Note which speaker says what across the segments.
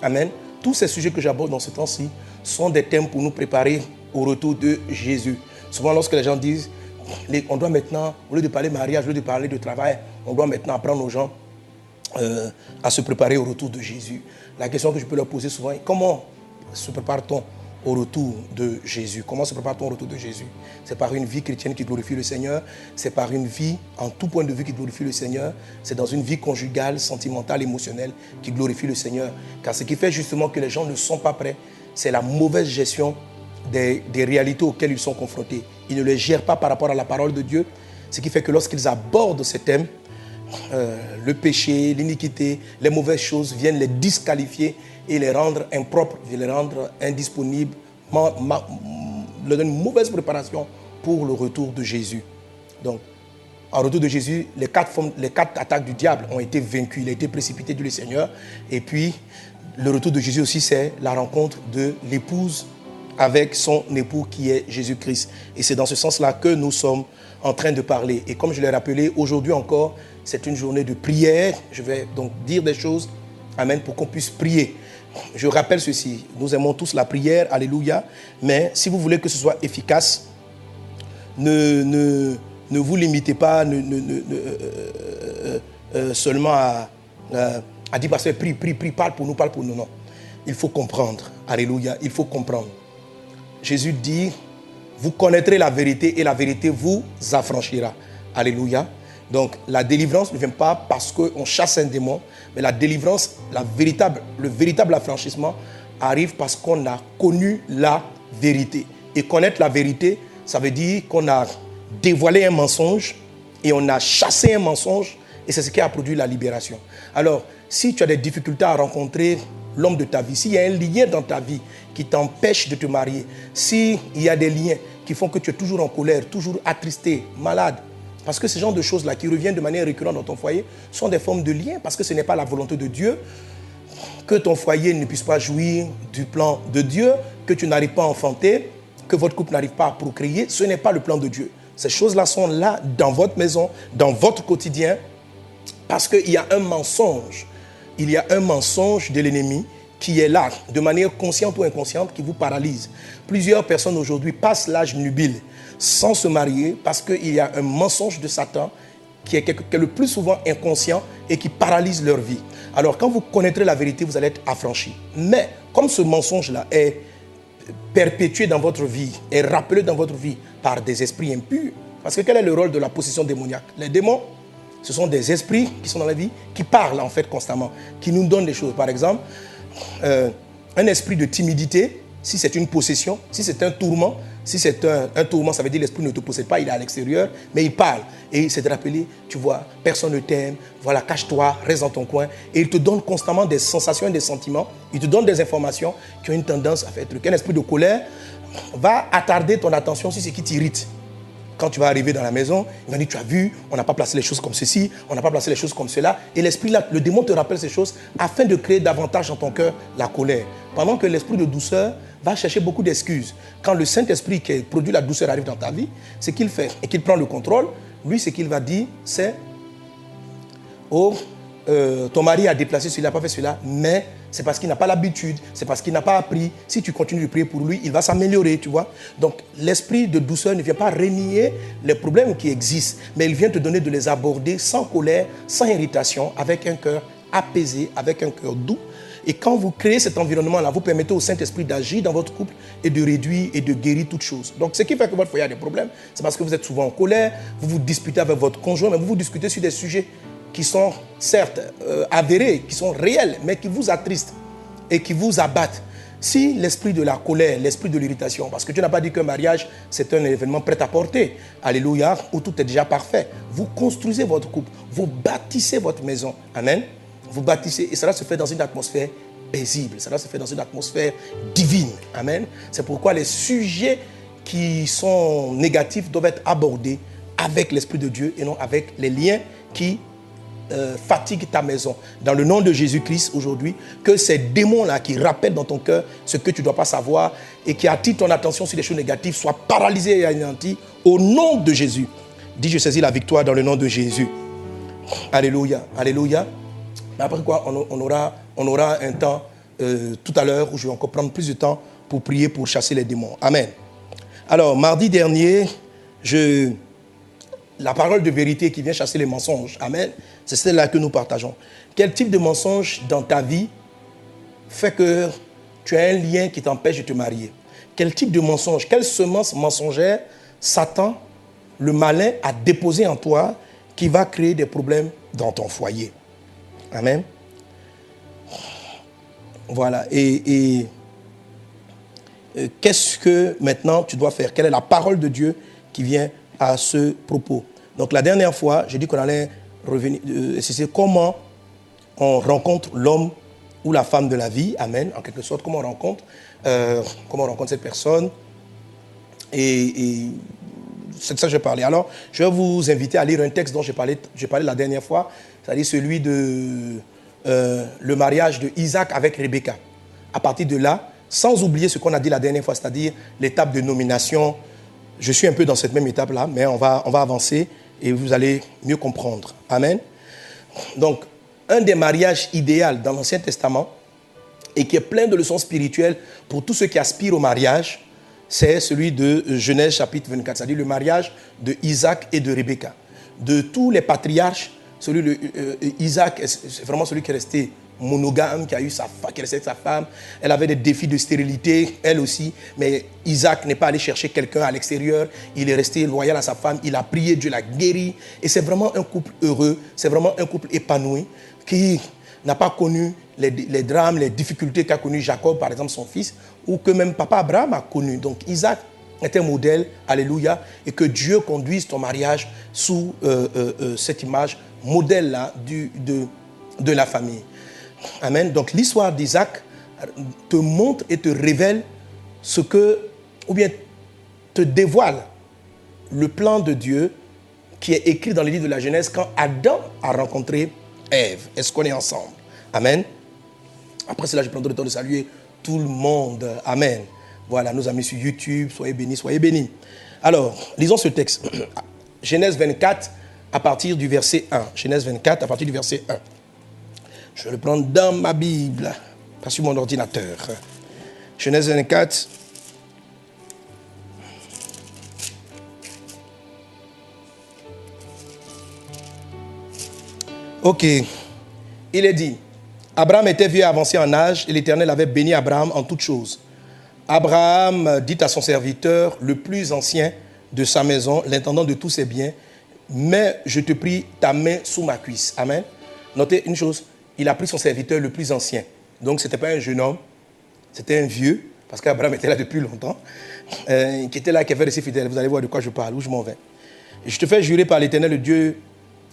Speaker 1: Amen. Tous ces sujets que j'aborde dans ce temps-ci sont des thèmes pour nous préparer au retour de Jésus. Souvent, lorsque les gens disent, on doit maintenant, au lieu de parler mariage, au lieu de parler de travail, on doit maintenant apprendre aux gens à se préparer au retour de Jésus. La question que je peux leur poser souvent est, comment se prépare-t-on au retour de Jésus? Comment se prépare-t-on au retour de Jésus? C'est par une vie chrétienne qui glorifie le Seigneur. C'est par une vie, en tout point de vue, qui glorifie le Seigneur. C'est dans une vie conjugale, sentimentale, émotionnelle qui glorifie le Seigneur. Car ce qui fait justement que les gens ne sont pas prêts, c'est la mauvaise gestion des réalités auxquelles ils sont confrontés. Ils ne les gèrent pas par rapport à la parole de Dieu. Ce qui fait que lorsqu'ils abordent ces thèmes, le péché, l'iniquité, les mauvaises choses viennent les disqualifier et les rendre impropres, les rendre indisponibles, leur donner une mauvaise préparation pour le retour de Jésus. Donc, en retour de Jésus, les quatre attaques du diable ont été vaincues. Il a été précipité, Dieu le Seigneur. Et puis, le retour de Jésus aussi, c'est la rencontre de l'épouse avec son époux qui est Jésus-Christ. Et c'est dans ce sens-là que nous sommes en train de parler. Et comme je l'ai rappelé, aujourd'hui encore, c'est une journée de prière. Je vais donc dire des choses, amen, pour qu'on puisse prier. Je rappelle ceci, nous aimons tous la prière, alléluia, mais si vous voulez que ce soit efficace, ne vous limitez pas seulement à dire, pasteur, prie, parle pour nous, non. Il faut comprendre, alléluia, il faut comprendre. Jésus dit, vous connaîtrez la vérité et la vérité vous affranchira, alléluia. Donc la délivrance ne vient pas parce qu'on chasse un démon, mais la délivrance, le véritable affranchissement arrive parce qu'on a connu la vérité. Et connaître la vérité, ça veut dire qu'on a dévoilé un mensonge et on a chassé un mensonge et c'est ce qui a produit la libération. Alors, si tu as des difficultés à rencontrer l'homme de ta vie, s'il y a un lien dans ta vie qui t'empêche de te marier, s'il y a des liens qui font que tu es toujours en colère, toujours attristé, malade, parce que ce genre de choses-là qui reviennent de manière récurrente dans ton foyer sont des formes de liens, parce que ce n'est pas la volonté de Dieu que ton foyer ne puisse pas jouir du plan de Dieu, que tu n'arrives pas à enfanter, que votre couple n'arrive pas à procréer. Ce n'est pas le plan de Dieu. Ces choses-là sont là dans votre maison, dans votre quotidien, parce qu'il y a un mensonge. Il y a un mensonge de l'ennemi qui est là, de manière consciente ou inconsciente, qui vous paralyse. Plusieurs personnes aujourd'hui passent l'âge nubile sans se marier parce qu'il y a un mensonge de Satan qui est le plus souvent inconscient et qui paralyse leur vie. Alors quand vous connaîtrez la vérité, vous allez être affranchis. Mais comme ce mensonge-là est perpétué dans votre vie, est rappelé dans votre vie par des esprits impurs, parce que quel est le rôle de la possession démoniaque? Les démons, ce sont des esprits qui sont dans la vie, qui parlent en fait constamment, qui nous donnent des choses. Par exemple, un esprit de timidité, si c'est une possession, si c'est un tourment, si c'est un tourment, ça veut dire l'esprit ne te possède pas, il est à l'extérieur, mais il parle. Et c'est de rappeler, tu vois, personne ne t'aime, voilà, cache-toi, reste dans ton coin. Et il te donne constamment des sensations et des sentiments, il te donne des informations qui ont une tendance à faire truc. Un esprit de colère va attarder ton attention sur ce qui t'irrite. Quand tu vas arriver dans la maison, il va dire, tu as vu, on n'a pas placé les choses comme ceci, on n'a pas placé les choses comme cela. Et l'esprit là, le démon te rappelle ces choses afin de créer davantage dans ton cœur la colère. Pendant que l'esprit de douceur va chercher beaucoup d'excuses. Quand le Saint-Esprit qui produit la douceur arrive dans ta vie, ce qu'il fait et qu'il prend le contrôle, lui, ce qu'il va dire, c'est « Oh, ton mari a déplacé celui-là, n'a pas fait celui-là, mais c'est parce qu'il n'a pas l'habitude, c'est parce qu'il n'a pas appris. Si tu continues de prier pour lui, il va s'améliorer, tu vois. » Donc, l'esprit de douceur ne vient pas renier les problèmes qui existent, mais il vient te donner de les aborder sans colère, sans irritation, avec un cœur apaisé, avec un cœur doux. Et quand vous créez cet environnement-là, vous permettez au Saint-Esprit d'agir dans votre couple et de réduire et de guérir toutes choses. Donc, ce qui fait que votre foyer a des problèmes, c'est parce que vous êtes souvent en colère, vous vous disputez avec votre conjoint, mais vous vous discutez sur des sujets qui sont certes avérés, qui sont réels, mais qui vous attristent et qui vous abattent. Si l'esprit de la colère, l'esprit de l'irritation, parce que Dieu n'a pas dit qu'un mariage, c'est un événement prêt à porter, alléluia, où tout est déjà parfait. Vous construisez votre couple, vous bâtissez votre maison, amen. Vous bâtissez, et cela se fait dans une atmosphère paisible, cela se fait dans une atmosphère divine, amen. C'est pourquoi les sujets qui sont négatifs doivent être abordés avec l'Esprit de Dieu et non avec les liens qui fatigue ta maison. Dans le nom de Jésus-Christ aujourd'hui, que ces démons-là qui rappellent dans ton cœur ce que tu ne dois pas savoir et qui attirent ton attention sur les choses négatives soient paralysés et anéantis au nom de Jésus. Dis, je saisis la victoire dans le nom de Jésus. Alléluia, alléluia. Mais après quoi, on aura un temps tout à l'heure, où je vais encore prendre plus de temps pour prier, pour chasser les démons. Amen. Alors, mardi dernier, la parole de vérité qui vient chasser les mensonges. Amen. C'est celle-là que nous partageons. Quel type de mensonge dans ta vie fait que tu as un lien qui t'empêche de te marier? Quel type de mensonge, quelle semence mensongère Satan, le malin, a déposé en toi qui va créer des problèmes dans ton foyer? Amen. Voilà. Et qu'est-ce que maintenant tu dois faire? Quelle est la parole de Dieu qui vient à ce propos? Donc la dernière fois, j'ai dit qu'on allait revenir, c'est comment on rencontre l'homme ou la femme de la vie. Amen. En quelque sorte, comment on rencontre cette personne. Et c'est de ça que je vais parler. Alors, je vais vous inviter à lire un texte dont j'ai parlé la dernière fois, c'est-à-dire celui de le mariage de Isaac avec Rebecca. À partir de là, sans oublier ce qu'on a dit la dernière fois, c'est-à-dire l'étape de nomination. Je suis un peu dans cette même étape-là, mais on va avancer et vous allez mieux comprendre. Amen. Donc, un des mariages idéaux dans l'Ancien Testament et qui est plein de leçons spirituelles pour tous ceux qui aspirent au mariage, c'est celui de Genèse chapitre 24, c'est-à-dire le mariage de Isaac et de Rebecca. De tous les patriarches, celui de Isaac, c'est vraiment celui qui est resté monogame, qui est resté avec sa femme. Elle avait des défis de stérilité, elle aussi. Mais Isaac n'est pas allé chercher quelqu'un à l'extérieur. Il est resté loyal à sa femme. Il a prié, Dieu l'a guéri. Et c'est vraiment un couple heureux. C'est vraiment un couple épanoui qui n'a pas connu les drames, les difficultés qu'a connu Jacob, par exemple, son fils, ou que même papa Abraham a connu. Donc Isaac est un modèle, alléluia, et que Dieu conduise ton mariage sous cette image modèle-là de la famille. Amen. Donc l'histoire d'Isaac te montre et te révèle ce que, ou bien te dévoile le plan de Dieu qui est écrit dans le livre de la Genèse quand Adam a rencontré Ève. Est-ce qu'on est ensemble? Amen. Après cela, je prendrai le temps de saluer tout le monde. Amen. Voilà, nos amis sur YouTube, soyez bénis, soyez bénis. Alors, lisons ce texte. Genèse 24, à partir du verset 1. Genèse 24, à partir du verset 1. Je vais le prendre dans ma Bible, pas sur mon ordinateur. Genèse 24. Ok. Il est dit, Abraham était vieux et avancé en âge, et l'Éternel avait béni Abraham en toutes choses. Abraham dit à son serviteur, le plus ancien de sa maison, l'intendant de tous ses biens, mais je te prie ta main sous ma cuisse. Amen. Notez une chose, il a pris son serviteur le plus ancien. Donc ce n'était pas un jeune homme, c'était un vieux, parce qu'Abraham était là depuis longtemps, qui était là, qui avait resté fidèle. Vous allez voir de quoi je parle, où je m'en vais. Et je te fais jurer par l'Éternel, le Dieu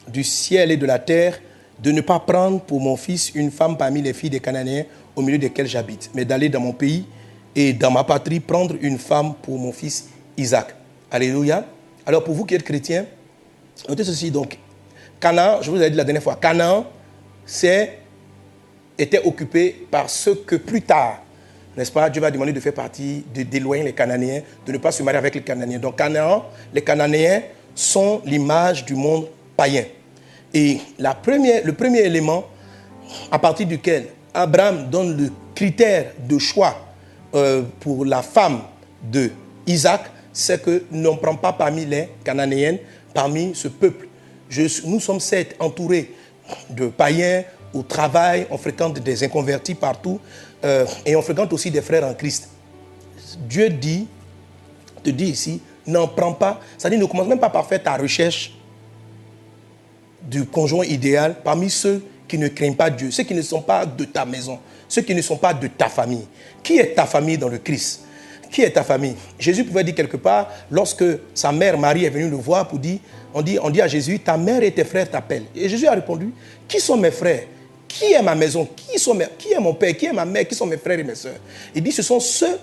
Speaker 1: du ciel et de la terre, de ne pas prendre pour mon fils une femme parmi les filles des Cananéens au milieu desquels j'habite, mais d'aller dans mon pays et dans ma patrie prendre une femme pour mon fils Isaac. Alléluia. Alors pour vous qui êtes chrétiens, notez ceci donc. Canaan, je vous ai dit la dernière fois, Canaan était occupé par ceux que plus tard, n'est-ce pas, Dieu va demander de faire partie, d'éloigner les Cananéens, de ne pas se marier avec les Cananéens. Donc Canaan, les Cananéens sont l'image du monde païen. Et le premier élément à partir duquel Abraham donne le critère de choix pour la femme de Isaac, c'est que n'en prend pas parmi les Cananéennes, parmi ce peuple. Nous sommes certes entourés de païens au travail, on fréquente des inconvertis partout et on fréquente aussi des frères en Christ. Dieu te dit ici, n'en prends pas, c'est-à-dire ne commence même pas par faire ta recherche du conjoint idéal parmi ceux qui ne craignent pas Dieu, ceux qui ne sont pas de ta maison, ceux qui ne sont pas de ta famille. Qui est ta famille dans le Christ? Qui est ta famille? Jésus pouvait dire quelque part, lorsque sa mère Marie est venue le voir, pour dire, on dit à Jésus, ta mère et tes frères t'appellent. Et Jésus a répondu, qui sont mes frères? Qui est ma maison? Qui est mon père? Qui est ma mère? Qui sont mes frères et mes sœurs? Il dit, ce sont ceux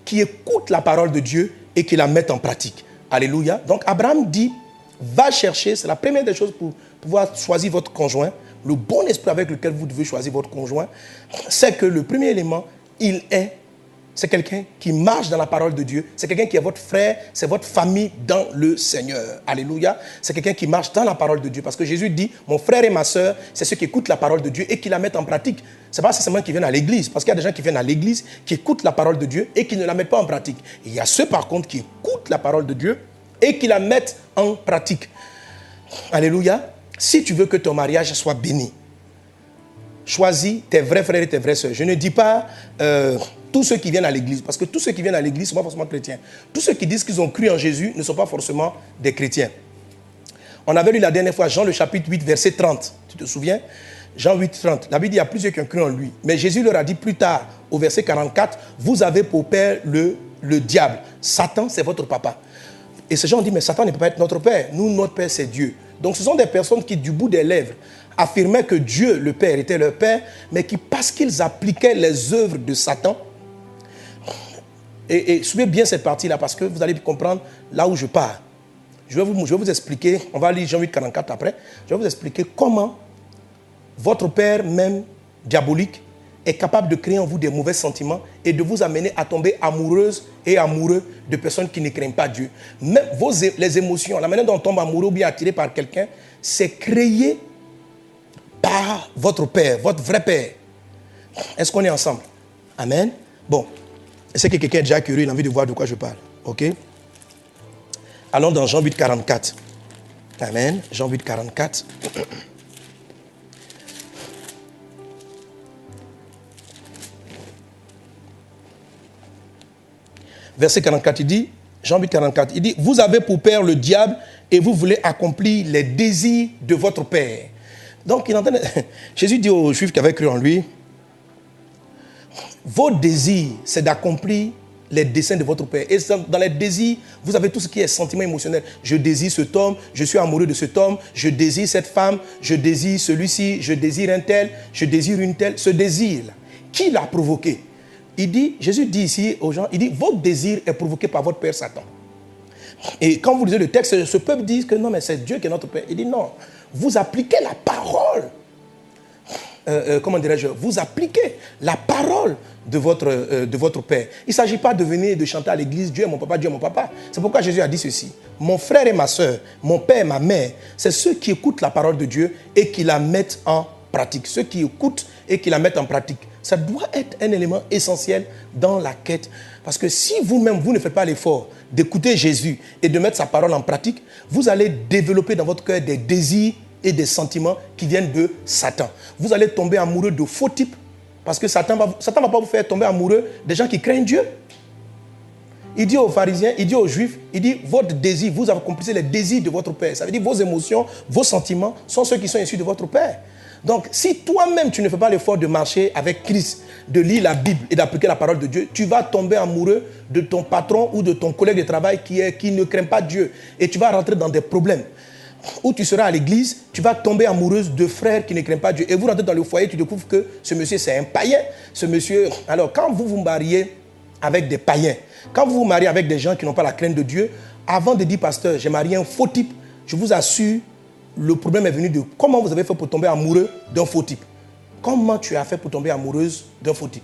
Speaker 1: qui écoutent la parole de Dieu et qui la mettent en pratique. Alléluia. Donc Abraham dit, va chercher, c'est la première des choses pour pouvoir choisir votre conjoint, le bon esprit avec lequel vous devez choisir votre conjoint, c'est que le premier élément, il est c'est quelqu'un qui marche dans la parole de Dieu. C'est quelqu'un qui est votre frère, c'est votre famille dans le Seigneur. Alléluia. C'est quelqu'un qui marche dans la parole de Dieu. Parce que Jésus dit, mon frère et ma soeur, c'est ceux qui écoutent la parole de Dieu et qui la mettent en pratique. Ce n'est pas seulement qui viennent à l'église. Parce qu'il y a des gens qui viennent à l'église, qui écoutent la parole de Dieu et qui ne la mettent pas en pratique. Et il y a ceux par contre qui écoutent la parole de Dieu et qui la mettent en pratique. Alléluia. Si tu veux que ton mariage soit béni, choisis tes vrais frères et tes vraies sœurs. Je ne dis pas tous ceux qui viennent à l'église, parce que tous ceux qui viennent à l'église ne sont pas forcément chrétiens. Tous ceux qui disent qu'ils ont cru en Jésus ne sont pas forcément des chrétiens. On avait lu la dernière fois Jean le chapitre 8, verset 30. Tu te souviens? Jean 8, 30. La Bible dit qu'il y a plusieurs qui ont cru en lui. Mais Jésus leur a dit plus tard, au verset 44, vous avez pour père le diable. Satan, c'est votre papa. Et ces gens ont dit, mais Satan ne peut pas être notre père. Nous, notre père, c'est Dieu. Donc ce sont des personnes qui, du bout des lèvres, affirmaient que Dieu, le Père, était leur Père, mais qui, parce qu'ils appliquaient les œuvres de Satan, et suivez bien cette partie-là, parce que vous allez comprendre là où je pars. Je vais vous expliquer, on va lire Jean 8, 44 après, je vais vous expliquer comment votre Père, même diabolique, est capable de créer en vous des mauvais sentiments et de vous amener à tomber amoureuse et amoureux de personnes qui ne craignent pas Dieu. Même les émotions, la manière dont on tombe amoureux ou bien attiré par quelqu'un, c'est créé par votre Père, votre vrai Père. Est-ce qu'on est ensemble? Amen. Bon, c'est que quelqu'un est déjà curieux, il a envie de voir de quoi je parle. Ok? Allons dans Jean 8, 44. Amen. Jean 8, 44. Verset 44, il dit, Jean 8, 44, il dit, vous avez pour père le diable et vous voulez accomplir les désirs de votre père. Donc, Jésus dit aux Juifs qui avaient cru en lui, vos désirs, c'est d'accomplir les desseins de votre père. Et dans les désirs, vous avez tout ce qui est sentiment émotionnel. Je désire cet homme, je suis amoureux de cet homme, je désire cette femme, je désire celui-ci, je désire un tel, je désire une telle. Ce désir-là, qui l'a provoqué? Il dit, Jésus dit ici aux gens, il dit, votre désir est provoqué par votre père Satan. Et quand vous lisez le texte, ce peuple dit que non, mais c'est Dieu qui est notre père. Il dit non, vous appliquez la parole. Comment dirais-je? Vous appliquez la parole de votre père. Il ne s'agit pas de venir et de chanter à l'église, Dieu est mon papa, Dieu est mon papa. C'est pourquoi Jésus a dit ceci. Mon frère et ma soeur, mon père et ma mère, c'est ceux qui écoutent la parole de Dieu et qui la mettent en pratique. Ceux qui écoutent et qui la mettent en pratique. Ça doit être un élément essentiel dans la quête. Parce que si vous-même, vous ne faites pas l'effort d'écouter Jésus et de mettre sa parole en pratique, vous allez développer dans votre cœur des désirs et des sentiments qui viennent de Satan. Vous allez tomber amoureux de faux types. Parce que Satan va pas vous faire tomber amoureux des gens qui craignent Dieu. Il dit aux pharisiens, il dit aux juifs, il dit, votre désir, vous accomplissez les désirs de votre père. Ça veut dire vos émotions, vos sentiments sont ceux qui sont issus de votre père. Donc, si toi-même, tu ne fais pas l'effort de marcher avec Christ, de lire la Bible et d'appliquer la parole de Dieu, tu vas tomber amoureux de ton patron ou de ton collègue de travail qui ne craint pas Dieu. Et tu vas rentrer dans des problèmes. Ou tu seras à l'église, tu vas tomber amoureuse de frères qui ne craignent pas Dieu. Et vous rentrez dans le foyer, tu découvres que ce monsieur, c'est un païen. Ce monsieur... Alors, quand vous vous mariez avec des païens, quand vous vous mariez avec des gens qui n'ont pas la crainte de Dieu, avant de dire, pasteur, j'ai marié un faux type, je vous assure, le problème est venu de comment vous avez fait pour tomber amoureux d'un faux type. Comment tu as fait pour tomber amoureuse d'un faux type?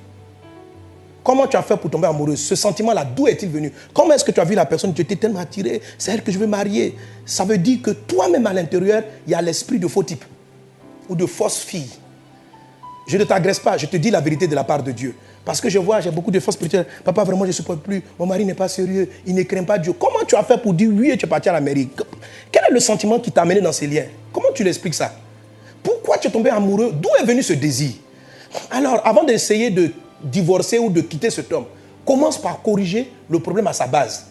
Speaker 1: Comment tu as fait pour tomber amoureuse? Ce sentiment-là, d'où est-il venu? Comment est-ce que tu as vu la personne, tu étais tellement attiré, c'est elle que je veux marier? Ça veut dire que toi-même à l'intérieur, il y a l'esprit de faux type ou de fausse fille. Je ne t'agresse pas, je te dis la vérité de la part de Dieu. Parce que je vois, j'ai beaucoup de forces spirituelles. Papa, vraiment, je ne supporte plus. Mon mari n'est pas sérieux, il ne craint pas Dieu. Comment tu as fait pour dire oui et tu es parti à l'Amérique? Quel est le sentiment qui t'a amené dans ces liens? Comment tu l'expliques ça? Pourquoi tu es tombé amoureux? D'où est venu ce désir? Alors, avant d'essayer de divorcer ou de quitter cet homme, commence par corriger le problème à sa base.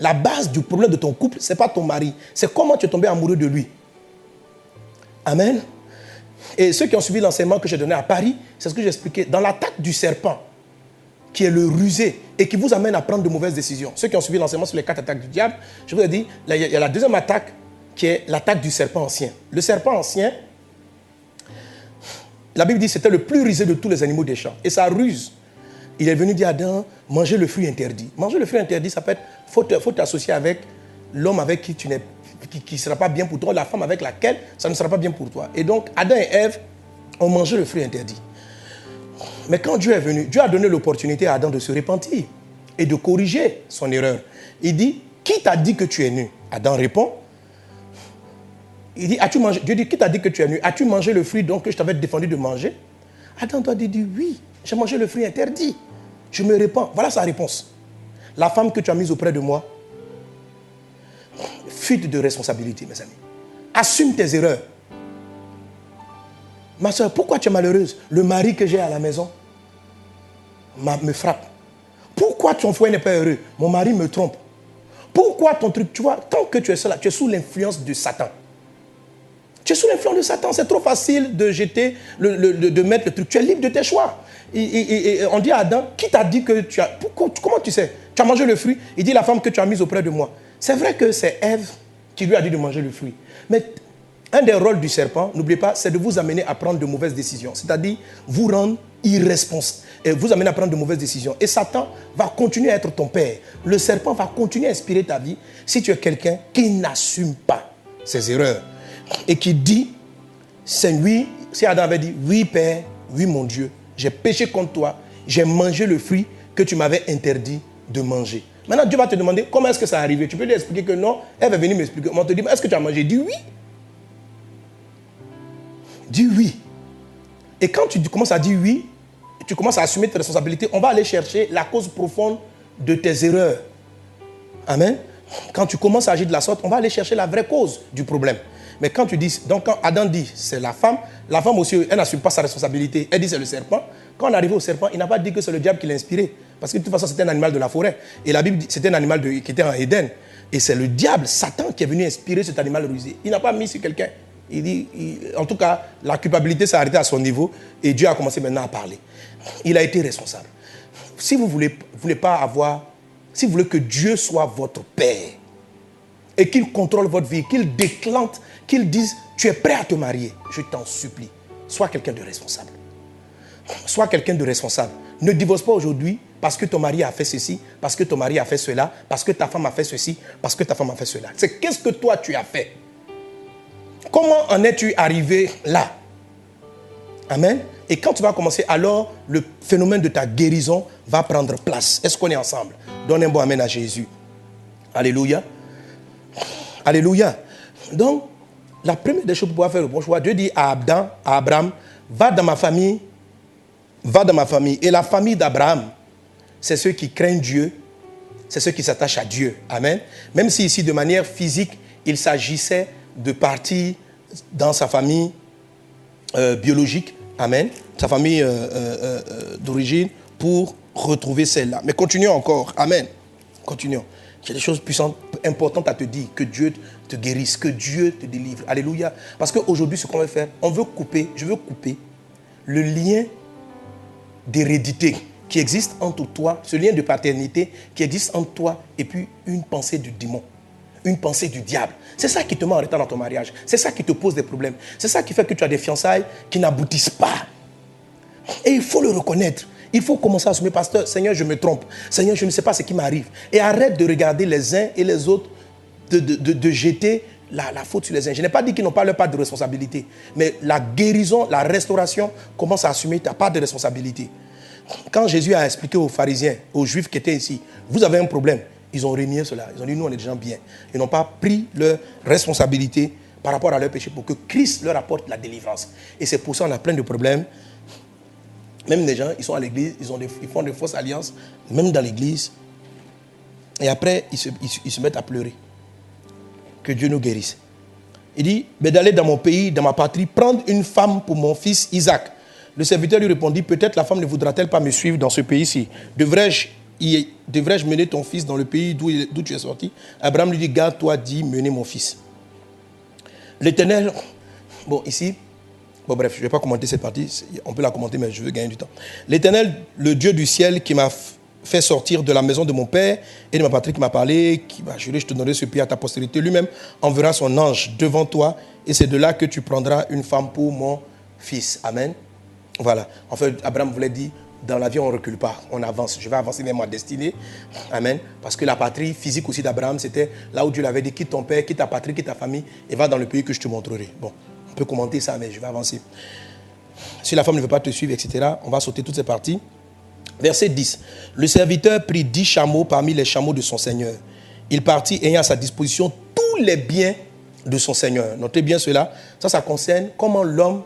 Speaker 1: La base du problème de ton couple, ce n'est pas ton mari. C'est comment tu es tombé amoureux de lui. Amen. Et ceux qui ont suivi l'enseignement que j'ai donné à Paris, c'est ce que j'ai expliqué. Dans l'attaque du serpent, qui est le rusé et qui vous amène à prendre de mauvaises décisions. Ceux qui ont suivi l'enseignement sur les 4 attaques du diable, je vous ai dit, il y a la deuxième attaque qui est l'attaque du serpent ancien. Le serpent ancien, la Bible dit que c'était le plus rusé de tous les animaux des champs. Et sa ruse, il est venu dire à Adam, mangez le fruit interdit. Manger le fruit interdit, ça peut être, faut t'associer avec l'homme avec qui tu n'es qui ne sera pas bien pour toi, la femme avec laquelle ça ne sera pas bien pour toi. Et donc, Adam et Ève ont mangé le fruit interdit. Mais quand Dieu est venu, Dieu a donné l'opportunité à Adam de se repentir et de corriger son erreur. Il dit, qui t'a dit que tu es nu? Adam répond, il dit, as-tu mangé? Dieu dit, qui t'a dit que tu es nu? As-tu mangé le fruit donc que je t'avais défendu de manger? Adam doit dire, oui, j'ai mangé le fruit interdit. Je me répands. Voilà sa réponse. La femme que tu as mise auprès de moi, fuite de responsabilité, mes amis. Assume tes erreurs. Ma soeur, pourquoi tu es malheureuse? Le mari que j'ai à la maison me frappe. Pourquoi ton foyer n'est pas heureux? Mon mari me trompe. Pourquoi ton truc, tu vois, tant que tu es seul, tu es sous l'influence de Satan. Tu es sous l'influence de Satan. C'est trop facile de jeter, de mettre le truc. Tu es libre de tes choix. Et on dit à Adam, qui t'a dit que tu as... Comment tu sais? Tu as mangé le fruit. Il dit, la femme que tu as mise auprès de moi. C'est vrai que c'est Ève qui lui a dit de manger le fruit. Mais un des rôles du serpent, n'oubliez pas, c'est de vous amener à prendre de mauvaises décisions. C'est-à-dire, vous rendre irresponsable. Et vous amener à prendre de mauvaises décisions. Et Satan va continuer à être ton père. Le serpent va continuer à inspirer ta vie si tu es quelqu'un qui n'assume pas ses erreurs. Et qui dit, c'est oui, si Adam avait dit, oui Père, oui mon Dieu, j'ai péché contre toi, j'ai mangé le fruit que tu m'avais interdit de manger. Maintenant Dieu va te demander, comment est-ce que ça est arrivé? Tu peux lui expliquer que non, elle va venir m'expliquer. On te dit, est-ce que tu as mangé? Dis oui. Dis oui. Et quand tu commences à dire oui, tu commences à assumer tes responsabilités, on va aller chercher la cause profonde de tes erreurs. Amen. Quand tu commences à agir de la sorte, on va aller chercher la vraie cause du problème. Mais quand tu dis, donc quand Adam dit c'est la femme aussi, elle n'assume pas sa responsabilité. Elle dit c'est le serpent. Quand on arrive au serpent, il n'a pas dit que c'est le diable qui l'a inspiré. Parce que de toute façon, c'était un animal de la forêt. Et la Bible dit c'était un animal qui était en Éden. Et c'est le diable, Satan, qui est venu inspirer cet animal rusé. Il n'a pas mis sur quelqu'un. Il dit, en tout cas, la culpabilité s'est arrêtée à son niveau. Et Dieu a commencé maintenant à parler. Il a été responsable. Si vous voulez pas avoir, si vous voulez que Dieu soit votre Père, et qu'il contrôle votre vie, qu'il déclante, qu'il dise, tu es prêt à te marier, je t'en supplie, sois quelqu'un de responsable. Sois quelqu'un de responsable. Ne divorce pas aujourd'hui parce que ton mari a fait ceci, parce que ton mari a fait cela, parce que ta femme a fait ceci, parce que ta femme a fait cela. C'est qu'est-ce que toi tu as fait? Comment en es-tu arrivé là? Amen. Et quand tu vas commencer, alors le phénomène de ta guérison va prendre place. Est-ce qu'on est ensemble? Donne un bon amen à Jésus. Alléluia. Alléluia. Donc, la première des choses pour pouvoir faire le bon choix, Dieu dit à Abraham, va dans ma famille. Va dans ma famille. Et la famille d'Abraham, c'est ceux qui craignent Dieu, c'est ceux qui s'attachent à Dieu. Amen. Même si ici, de manière physique, il s'agissait de partir dans sa famille biologique, amen, sa famille d'origine, pour retrouver celle-là. Mais continuons encore, amen. Continuons. Il y a des choses puissantes, importantes à te dire, que Dieu te guérisse, que Dieu te délivre. Alléluia. Parce qu'aujourd'hui, ce qu'on veut faire, je veux couper le lien d'hérédité qui existe entre toi, ce lien de paternité qui existe entre toi et puis une pensée du démon, une pensée du diable. C'est ça qui te met en retard dans ton mariage. C'est ça qui te pose des problèmes. C'est ça qui fait que tu as des fiançailles qui n'aboutissent pas. Et il faut le reconnaître. Il faut commencer à assumer, pasteur, Seigneur, je me trompe. Seigneur, je ne sais pas ce qui m'arrive. Et arrête de regarder les uns et les autres, de jeter la faute sur les uns. Je n'ai pas dit qu'ils n'ont pas leur part de responsabilité. Mais la guérison, la restauration commence à assumer ta part de responsabilité. Quand Jésus a expliqué aux pharisiens, aux juifs qui étaient ici, vous avez un problème, ils ont renié cela. Ils ont dit, nous, on est des gens bien. Ils n'ont pas pris leur responsabilité par rapport à leur péché pour que Christ leur apporte la délivrance. Et c'est pour ça qu'on a plein de problèmes. Même les gens, ils sont à l'église, ils font de fausses alliances, même dans l'église. Et après, ils se mettent à pleurer. Que Dieu nous guérisse. Il dit, mais d'aller dans mon pays, dans ma patrie, prendre une femme pour mon fils Isaac. Le serviteur lui répondit, peut-être la femme ne voudra-t-elle pas me suivre dans ce pays-ci? Devrais-je mener ton fils dans le pays d'où tu es sorti? Abraham lui dit, garde-toi, dis, menez mon fils. L'Éternel, bon ici, bon bref, je ne vais pas commenter cette partie, on peut la commenter, mais je veux gagner du temps. L'Éternel, le Dieu du ciel qui m'a fait sortir de la maison de mon père et de ma patrie, qui m'a parlé, qui m'a juré, je te donnerai ce pays à ta postérité, lui-même enverra son ange devant toi et c'est de là que tu prendras une femme pour mon fils. Amen. Voilà. En fait, Abraham voulait dire, dans la vie, on ne recule pas, on avance. Je vais avancer vers ma destinée. Amen. Parce que la patrie physique aussi d'Abraham, c'était là où Dieu l'avait dit, quitte ton père, quitte ta patrie, quitte ta famille, et va dans le pays que je te montrerai. Bon, on peut commenter ça, mais je vais avancer. Si la femme ne veut pas te suivre, etc., on va sauter toutes ces parties. Verset 10. Le serviteur prit 10 chameaux parmi les chameaux de son Seigneur. Il partit ayant à sa disposition tous les biens de son Seigneur. Notez bien cela. Ça concerne comment l'homme,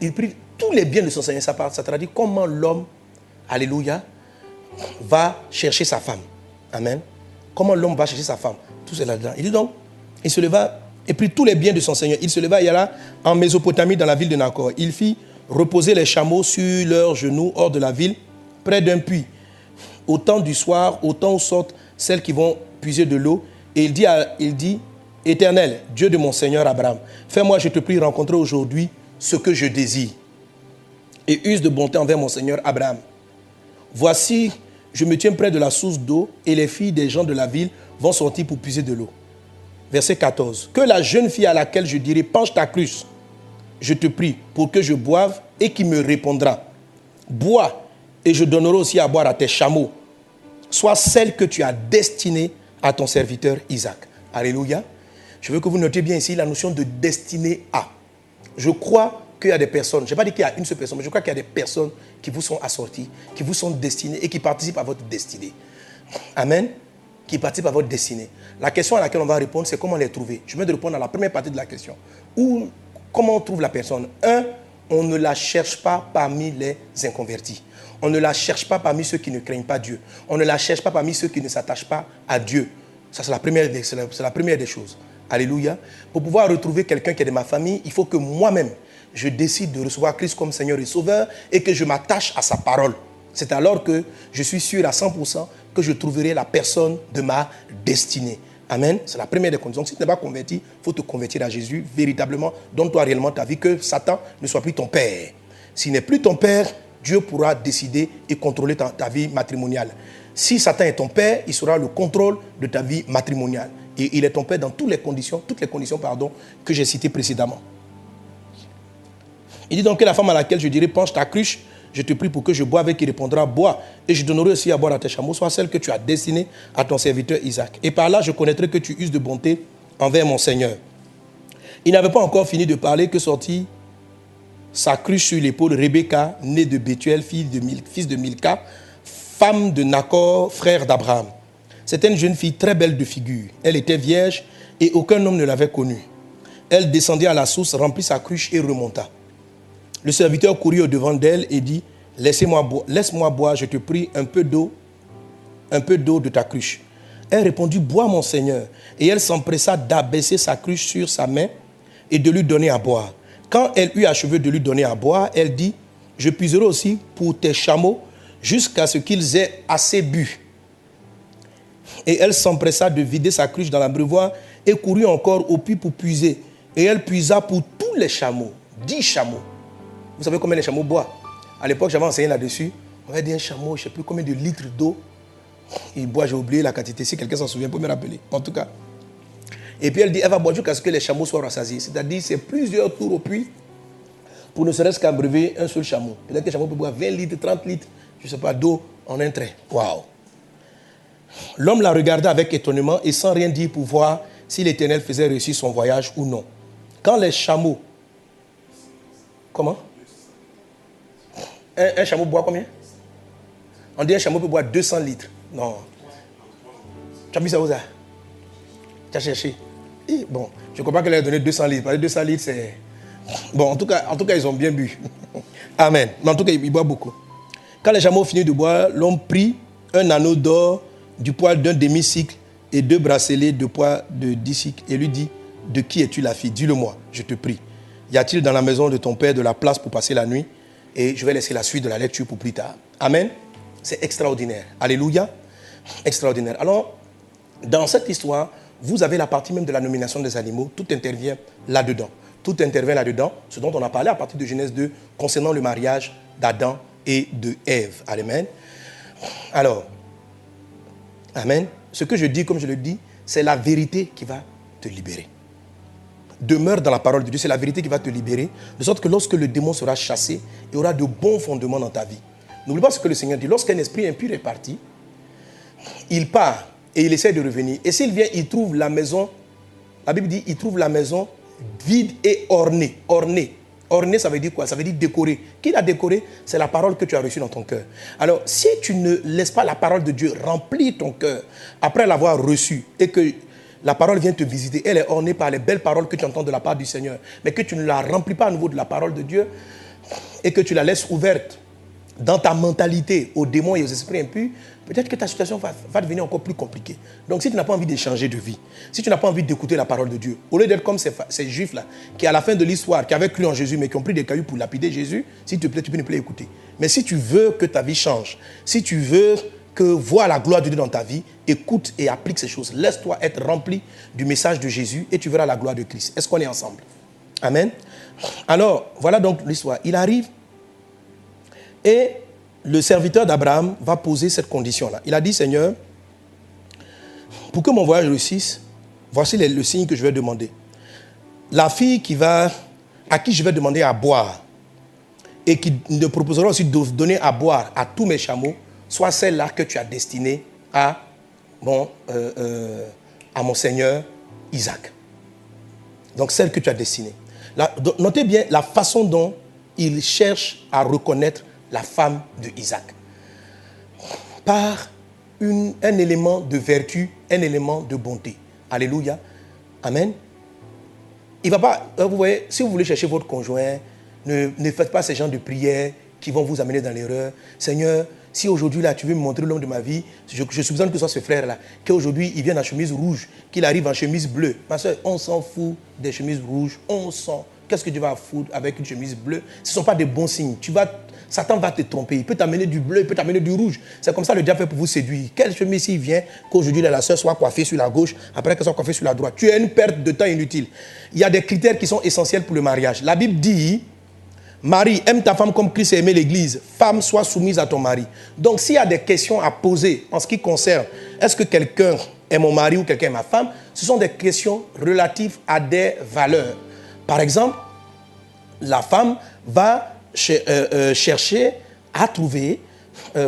Speaker 1: il prit tous les biens de son Seigneur. Ça traduit comment l'homme, alléluia, va chercher sa femme. Amen. Comment l'homme va chercher sa femme. Tout cela là-dedans. Il dit donc, il se leva et prit tous les biens de son Seigneur. Il se leva et alla en Mésopotamie dans la ville de Nacor. Il fit reposer les chameaux sur leurs genoux hors de la ville, près d'un puits. Au temps du soir, au temps où sortent celles qui vont puiser de l'eau. Et il dit, Éternel, Dieu de mon Seigneur Abraham, fais-moi, je te prie, rencontrer aujourd'hui ce que je désire. Et use de bonté envers mon Seigneur Abraham. Voici, je me tiens près de la source d'eau et les filles des gens de la ville vont sortir pour puiser de l'eau. Verset 14. Que la jeune fille à laquelle je dirai, penche ta cruche, je te prie, pour que je boive, et qui me répondra, bois, et je donnerai aussi à boire à tes chameaux, soit celle que tu as destinée à ton serviteur Isaac. Alléluia. Je veux que vous notiez bien ici la notion de destinée à. Je crois qu'il y a des personnes, je n'ai pas dit qu'il y a une seule personne, mais je crois qu'il y a des personnes qui vous sont assorties, qui vous sont destinées et qui participent à votre destinée. Amen. Qui participent à votre destinée. La question à laquelle on va répondre, c'est comment les trouver. Je viens de répondre à la première partie de la question. Comment on trouve la personne? On ne la cherche pas parmi les inconvertis. On ne la cherche pas parmi ceux qui ne craignent pas Dieu. On ne la cherche pas parmi ceux qui ne s'attachent pas à Dieu. Ça, c'est la première des choses. Alléluia. Pour pouvoir retrouver quelqu'un qui est de ma famille, il faut que moi-même, je décide de recevoir Christ comme Seigneur et Sauveur et que je m'attache à sa parole. C'est alors que je suis sûr à 100% que je trouverai la personne de ma destinée. Amen. C'est la première des conditions. Si tu n'es pas converti, il faut te convertir à Jésus véritablement. Donne-toi réellement ta vie, que Satan ne soit plus ton père. S'il n'est plus ton père, Dieu pourra décider et contrôler ta vie matrimoniale. Si Satan est ton père, il sera le contrôle de ta vie matrimoniale. Et il est ton père dans toutes les conditions que j'ai citées précédemment. Il dit donc que la femme à laquelle je dirai, penche ta cruche, je te prie pour que je boive, et qui répondra, bois, et je donnerai aussi à boire à tes chameaux, soit celle que tu as destinée à ton serviteur Isaac. Et par là, je connaîtrai que tu uses de bonté envers mon Seigneur. Il n'avait pas encore fini de parler que sortit sa cruche sur l'épaule Rebecca, née de Bethuel, fils de Milca, femme de Nacor, frère d'Abraham. C'était une jeune fille très belle de figure. Elle était vierge et aucun homme ne l'avait connue. Elle descendit à la source, remplit sa cruche et remonta. Le serviteur courut au-devant d'elle et dit, laisse-moi boire, je te prie, un peu d'eau de ta cruche. Elle répondit, bois mon Seigneur. Et elle s'empressa d'abaisser sa cruche sur sa main et de lui donner à boire. Quand elle eut achevé de lui donner à boire, elle dit, je puiserai aussi pour tes chameaux jusqu'à ce qu'ils aient assez bu. Et elle s'empressa de vider sa cruche dans l'abreuvoir et courut encore au puits pour puiser. Et elle puisa pour tous les chameaux, 10 chameaux. Vous savez combien les chameaux boivent? À l'époque, j'avais enseigné là-dessus. On avait dit un chameau, je ne sais plus combien de litres d'eau il boit, j'ai oublié la quantité. Si quelqu'un s'en souvient, peut me rappeler. En tout cas. Et puis elle dit, elle va boire jusqu'à ce que les chameaux soient rassasiés. C'est-à-dire, c'est plusieurs tours au puits pour ne serait-ce qu'abreuver un seul chameau. Peut-être que le chameau peut boire 20 litres, 30 litres, je ne sais pas, d'eau en un trait. Waouh! L'homme la regardait avec étonnement et sans rien dire pour voir si l'Éternel faisait réussir son voyage ou non. Quand les chameaux... Comment? Un chameau boit combien? On dit un chameau peut boire 200 litres. Non. Tu as mis ça où ça? Tu as cherché? Et bon, je ne crois pas qu'elle ait donné 200 litres. Parce que 200 litres, c'est... Bon, en tout cas, ils ont bien bu. Amen. Mais en tout cas, ils boivent beaucoup. Quand les chameaux finirent de boire, l'homme prit un anneau d'or du poids d'un demi-cycle et 2 bracelets de poids de 10 cycles et lui dit, de qui es-tu la fille? Dis-le-moi, je te prie. Y a-t-il dans la maison de ton père de la place pour passer la nuit? Et je vais laisser la suite de la lecture pour plus tard. Amen. C'est extraordinaire. Alléluia. Extraordinaire. Alors, dans cette histoire, vous avez la partie même de la nomination des animaux. Tout intervient là-dedans. Tout intervient là-dedans. Ce dont on a parlé à partir de Genèse 2 concernant le mariage d'Adam et de Ève. Amen. Alors, amen. Ce que je dis, comme je le dis, c'est la vérité qui va te libérer. Demeure dans la parole de Dieu, c'est la vérité qui va te libérer, de sorte que lorsque le démon sera chassé, il y aura de bons fondements dans ta vie. N'oublie pas ce que le Seigneur dit. Lorsqu'un esprit impur est parti, il part et il essaie de revenir. Et s'il vient, il trouve la maison, la Bible dit, il trouve la maison vide et ornée. Ornée. Orner, ça veut dire quoi? Ça veut dire décorer. Qui l'a décoré? C'est la parole que tu as reçue dans ton cœur. Alors, si tu ne laisses pas la parole de Dieu remplir ton cœur après l'avoir reçue et que la parole vient te visiter, elle est ornée par les belles paroles que tu entends de la part du Seigneur, mais que tu ne la remplis pas à nouveau de la parole de Dieu et que tu la laisses ouverte dans ta mentalité aux démons et aux esprits impurs, peut-être que ta situation va devenir encore plus compliquée. Donc si tu n'as pas envie de changer de vie, si tu n'as pas envie d'écouter la parole de Dieu, au lieu d'être comme ces juifs-là, qui à la fin de l'histoire, qui avaient cru en Jésus, mais qui ont pris des cailloux pour lapider Jésus, s'il te plaît, tu peux ne plus écouter. Mais si tu veux que ta vie change, si tu veux que voir la gloire de Dieu dans ta vie, écoute et applique ces choses. Laisse-toi être rempli du message de Jésus et tu verras la gloire de Christ. Est-ce qu'on est ensemble? Amen. Alors, voilà donc l'histoire. Il arrive et le serviteur d'Abraham va poser cette condition-là. Il a dit, Seigneur, pour que mon voyage réussisse, voici le signe que je vais demander. La fille à qui je vais demander à boire et qui me proposera aussi de donner à boire à tous mes chameaux, soit celle-là que tu as destinée à mon Seigneur Isaac. Donc celle que tu as destinée. Notez bien la façon dont il cherche à reconnaître la femme de Isaac. Par un élément de vertu, un élément de bonté. Alléluia. Amen. Il va pas, vous voyez, si vous voulez chercher votre conjoint, ne faites pas ces genres de prières qui vont vous amener dans l'erreur. Seigneur, si aujourd'hui là tu veux me montrer l'homme de ma vie, je soupçonne que ce soit ce frère-là, qu'aujourd'hui il vient en chemise rouge, qu'il arrive en chemise bleue. Ma soeur, on s'en fout des chemises rouges, on s'en... Qu'est-ce que Dieu va foutre avec une chemise bleue? Ce ne sont pas des bons signes. Satan va te tromper. Il peut t'amener du bleu, il peut t'amener du rouge. C'est comme ça le diable fait pour vous séduire. Quelle chemise il vient qu'aujourd'hui la soeur soit coiffée sur la gauche, après qu'elle soit coiffée sur la droite? Tu as une perte de temps inutile. Il y a des critères qui sont essentiels pour le mariage. La Bible dit, Marie, aime ta femme comme Christ a aimé l'Église. Femme, sois soumise à ton mari. Donc s'il y a des questions à poser en ce qui concerne, est-ce que quelqu'un est mon mari ou quelqu'un est ma femme? Ce sont des questions relatives à des valeurs. Par exemple, la femme va chercher à trouver,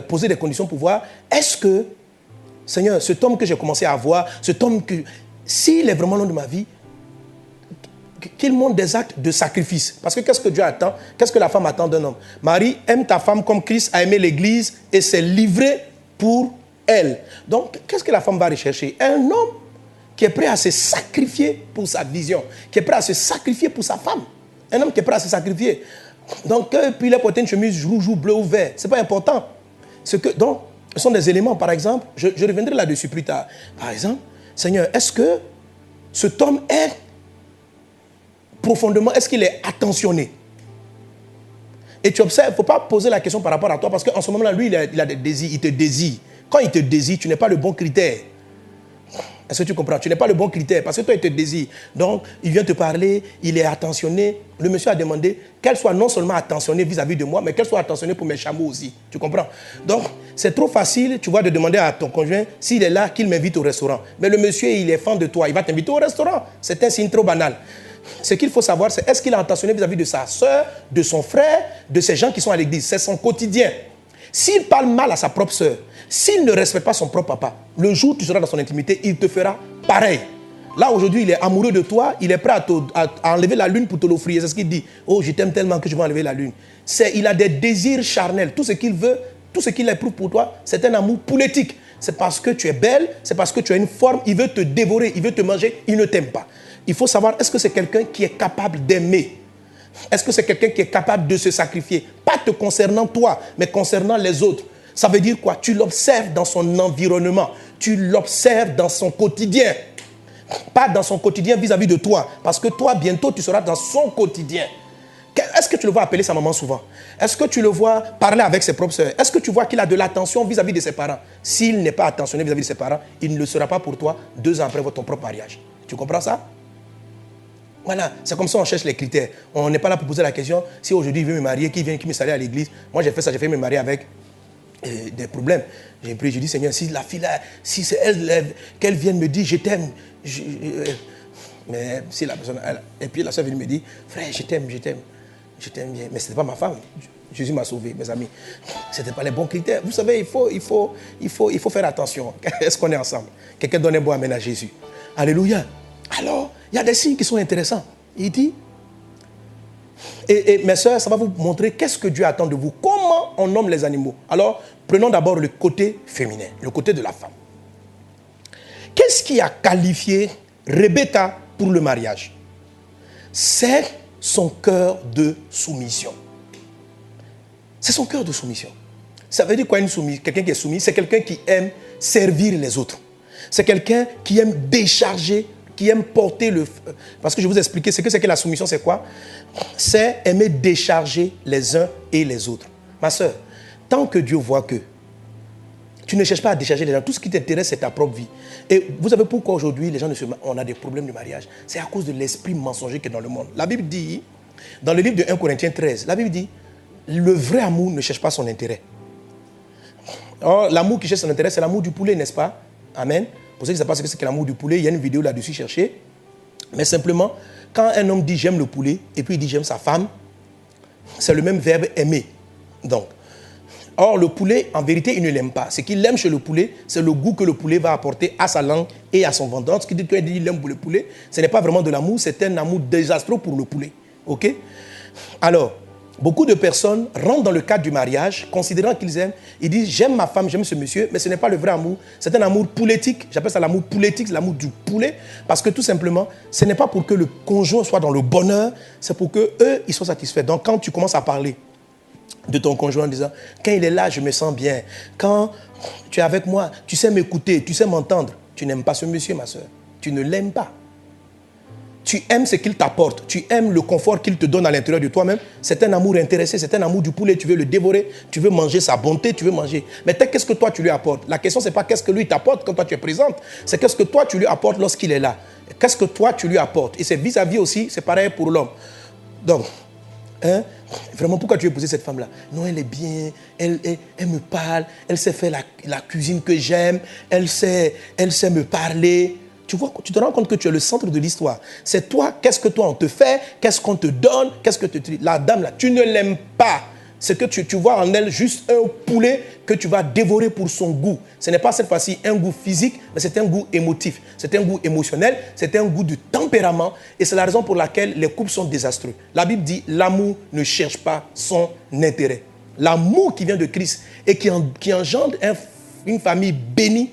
Speaker 1: poser des conditions pour voir, est-ce que, Seigneur, cet homme que j'ai commencé à voir, cet homme que, s'il est vraiment l'homme de ma vie, qu'il montre des actes de sacrifice. Parce que qu'est-ce que Dieu attend? Qu'est-ce que la femme attend d'un homme? Marie, aime ta femme comme Christ a aimé l'Église et s'est livré pour elle. Donc, qu'est-ce que la femme va rechercher? Un homme qui est prêt à se sacrifier pour sa vision, qui est prêt à se sacrifier pour sa femme. Un homme qui est prêt à se sacrifier. Donc, puis il a porté une chemise rouge ou bleu ou vert, ce n'est pas important. Donc, ce sont des éléments, par exemple, je reviendrai là-dessus plus tard. Par exemple, Seigneur, est-ce que cet homme est profondément, est-ce qu'il est attentionné? Et tu observes, il ne faut pas poser la question par rapport à toi, parce qu'en ce moment-là, lui, il a des désirs, il te désire. Quand il te désire, tu n'es pas le bon critère. Est-ce que tu comprends? Tu n'es pas le bon critère parce que toi, il te désire. Donc, il vient te parler, il est attentionné. Le monsieur a demandé qu'elle soit non seulement attentionnée vis-à-vis de moi, mais qu'elle soit attentionnée pour mes chameaux aussi. Tu comprends? Donc, c'est trop facile, tu vois, de demander à ton conjoint s'il est là, qu'il m'invite au restaurant. Mais le monsieur, il est fan de toi, il va t'inviter au restaurant. C'est un signe trop banal. Ce qu'il faut savoir, c'est est-ce qu'il est attentionné vis-à-vis de sa soeur, de son frère, de ces gens qui sont à l'église. C'est son quotidien. S'il parle mal à sa propre soeur, s'il ne respecte pas son propre papa, le jour où tu seras dans son intimité, il te fera pareil. Là, aujourd'hui, il est amoureux de toi, il est prêt à enlever la lune pour te l'offrir. C'est ce qu'il dit. Oh, je t'aime tellement que je vais enlever la lune. Il a des désirs charnels. Tout ce qu'il veut, tout ce qu'il éprouve pour toi, c'est un amour politique. C'est parce que tu es belle, c'est parce que tu as une forme, il veut te dévorer, il veut te manger, il ne t'aime pas. Il faut savoir, est-ce que c'est quelqu'un qui est capable d'aimer? Est-ce que c'est quelqu'un qui est capable de se sacrifier? Pas te concernant toi, mais concernant les autres. Ça veut dire quoi? Tu l'observes dans son environnement. Tu l'observes dans son quotidien. Pas dans son quotidien vis-à-vis de toi. Parce que toi, bientôt, tu seras dans son quotidien. Est-ce que tu le vois appeler sa maman souvent? Est-ce que tu le vois parler avec ses propres soeurs? Est-ce que tu vois qu'il a de l'attention vis-à-vis de ses parents? S'il n'est pas attentionné vis-à-vis de ses parents, il ne le sera pas pour toi 2 ans après ton propre mariage. Tu comprends ça? Voilà, c'est comme ça qu'on cherche les critères. On n'est pas là pour poser la question, si aujourd'hui il veut me marier, qui me salue à l'église. Moi j'ai fait ça, j'ai fait me marier avec des problèmes. J'ai prié, j'ai dit, Seigneur, si la fille là, si c'est elle, qu'elle vienne me dire, je t'aime. Mais si la personne, et puis la soeur vient me dire, frère, je t'aime bien. Mais ce n'était pas ma femme. Jésus m'a sauvé, mes amis. Ce n'était pas les bons critères. Vous savez, il faut faire attention. Est-ce qu'on est ensemble? Quelqu'un donne un bon amen à Jésus. Alléluia. Alors, il y a des signes qui sont intéressants. Il dit, Et mes soeurs, ça va vous montrer qu'est-ce que Dieu attend de vous. Comment on nomme les animaux. Alors, prenons d'abord le côté féminin, le côté de la femme. Qu'est-ce qui a qualifié Rebecca pour le mariage? C'est son cœur de soumission. C'est son cœur de soumission. Ça veut dire quoi une soumise? Quelqu'un qui est soumis, c'est quelqu'un qui aime servir les autres. C'est quelqu'un qui aime décharger, qui aime porter le... Parce que je vous ai expliqué, ce que c'est que la soumission, c'est quoi? C'est aimer décharger les uns et les autres. Ma soeur, tant que Dieu voit que tu ne cherches pas à décharger les gens, tout ce qui t'intéresse, c'est ta propre vie. Et vous savez pourquoi aujourd'hui, les gens on a des problèmes de mariage? C'est à cause de l'esprit mensonger qui est dans le monde. La Bible dit, dans le livre de 1 Corinthiens 13, la Bible dit, le vrai amour ne cherche pas son intérêt. Or, l'amour qui cherche son intérêt, c'est l'amour du poulet, n'est-ce pas? Amen. Pour ceux qui ne savent pas ce que c'est que l'amour du poulet, il y a une vidéo là-dessus, cherchez. Mais simplement, quand un homme dit j'aime le poulet, et puis il dit j'aime sa femme, c'est le même verbe aimer. Donc, or, le poulet, en vérité, il ne l'aime pas. Ce qu'il aime chez le poulet, c'est le goût que le poulet va apporter à sa langue et à son ventre. Donc, ce qu'il dit qu'il aime pour le poulet, ce n'est pas vraiment de l'amour, c'est un amour désastreux pour le poulet. OK? Alors, beaucoup de personnes rentrent dans le cadre du mariage, considérant qu'ils aiment, ils disent j'aime ma femme, j'aime ce monsieur, mais ce n'est pas le vrai amour, c'est un amour pouletique, j'appelle ça l'amour pouletique, c'est l'amour du poulet, parce que tout simplement, ce n'est pas pour que le conjoint soit dans le bonheur, c'est pour que eux ils soient satisfaits. Donc quand tu commences à parler de ton conjoint en disant quand il est là, je me sens bien, quand tu es avec moi, tu sais m'écouter, tu sais m'entendre, tu n'aimes pas ce monsieur, ma soeur, tu ne l'aimes pas. Tu aimes ce qu'il t'apporte, tu aimes le confort qu'il te donne à l'intérieur de toi-même. C'est un amour intéressé, c'est un amour du poulet, tu veux le dévorer, tu veux manger sa bonté, tu veux manger. Mais qu'est-ce que toi tu lui apportes? La question, ce n'est pas qu'est-ce que lui t'apporte quand toi tu es présente, c'est qu'est-ce que toi tu lui apportes lorsqu'il est là. Qu'est-ce que toi tu lui apportes? Et c'est vis-à-vis aussi, c'est pareil pour l'homme. Donc, vraiment, pourquoi tu veux épouser cette femme-là? Non, elle est bien, elle me parle, elle sait faire la cuisine que j'aime, elle sait me parler. Tu vois, tu te rends compte que tu es le centre de l'histoire. C'est toi, qu'est-ce que toi on te fait, qu'est-ce qu'on te donne, qu'est-ce que tu... La dame là, tu ne l'aimes pas. C'est que tu vois en elle juste un poulet que tu vas dévorer pour son goût. Ce n'est pas cette fois-ci un goût physique, mais c'est un goût émotif. C'est un goût émotionnel, c'est un goût du tempérament. Et c'est la raison pour laquelle les couples sont désastreux. La Bible dit, l'amour ne cherche pas son intérêt. L'amour qui vient de Christ et qui engendre une famille bénie,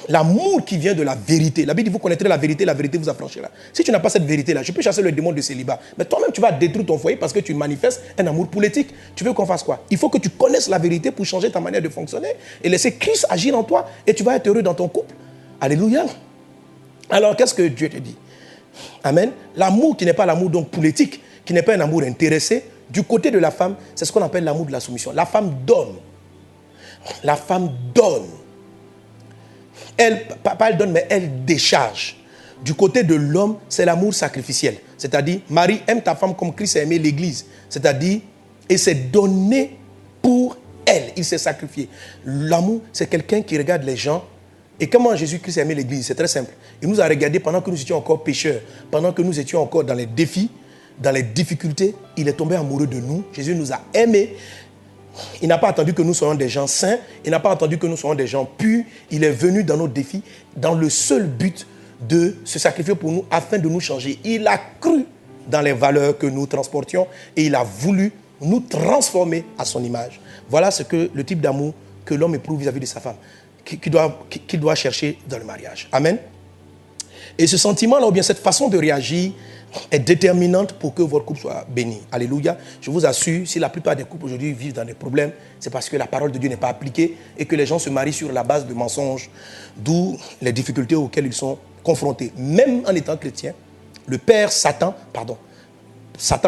Speaker 1: l'amour qui vient de la vérité. La Bible dit, vous connaîtrez la vérité vous affranchira. Si tu n'as pas cette vérité-là, je peux chasser le démon de célibat. Mais toi-même, tu vas détruire ton foyer parce que tu manifestes un amour politique. Tu veux qu'on fasse quoi? Il faut que tu connaisses la vérité pour changer ta manière de fonctionner et laisser Christ agir en toi et tu vas être heureux dans ton couple. Alléluia. Alors, qu'est-ce que Dieu te dit? Amen. L'amour qui n'est pas l'amour donc politique, qui n'est pas un amour intéressé, du côté de la femme, c'est ce qu'on appelle l'amour de la soumission. La femme donne. La femme donne. Elle, pas elle donne, mais elle décharge. Du côté de l'homme, c'est l'amour sacrificiel. C'est-à-dire, Marie aime ta femme comme Christ a aimé l'Église. C'est-à-dire, il s'est donné pour elle. Il s'est sacrifié. L'amour, c'est quelqu'un qui regarde les gens. Et comment Jésus-Christ a aimé l'Église? C'est très simple. Il nous a regardés pendant que nous étions encore pécheurs, pendant que nous étions encore dans les défis, dans les difficultés. Il est tombé amoureux de nous. Jésus nous a aimés. Il n'a pas attendu que nous soyons des gens saints. Il n'a pas attendu que nous soyons des gens purs. Il est venu dans nos défis dans le seul but de se sacrifier pour nous afin de nous changer. Il a cru dans les valeurs que nous transportions et il a voulu nous transformer à son image. Voilà ce que le type d'amour que l'homme éprouve vis-à-vis de sa femme, qu'il doit chercher dans le mariage. Amen. Et ce sentiment-là, ou bien cette façon de réagir, est déterminante pour que votre couple soit béni. Alléluia. Je vous assure, si la plupart des couples aujourd'hui vivent dans des problèmes, c'est parce que la parole de Dieu n'est pas appliquée et que les gens se marient sur la base de mensonges, d'où les difficultés auxquelles ils sont confrontés. Même en étant chrétiens, le père Satan,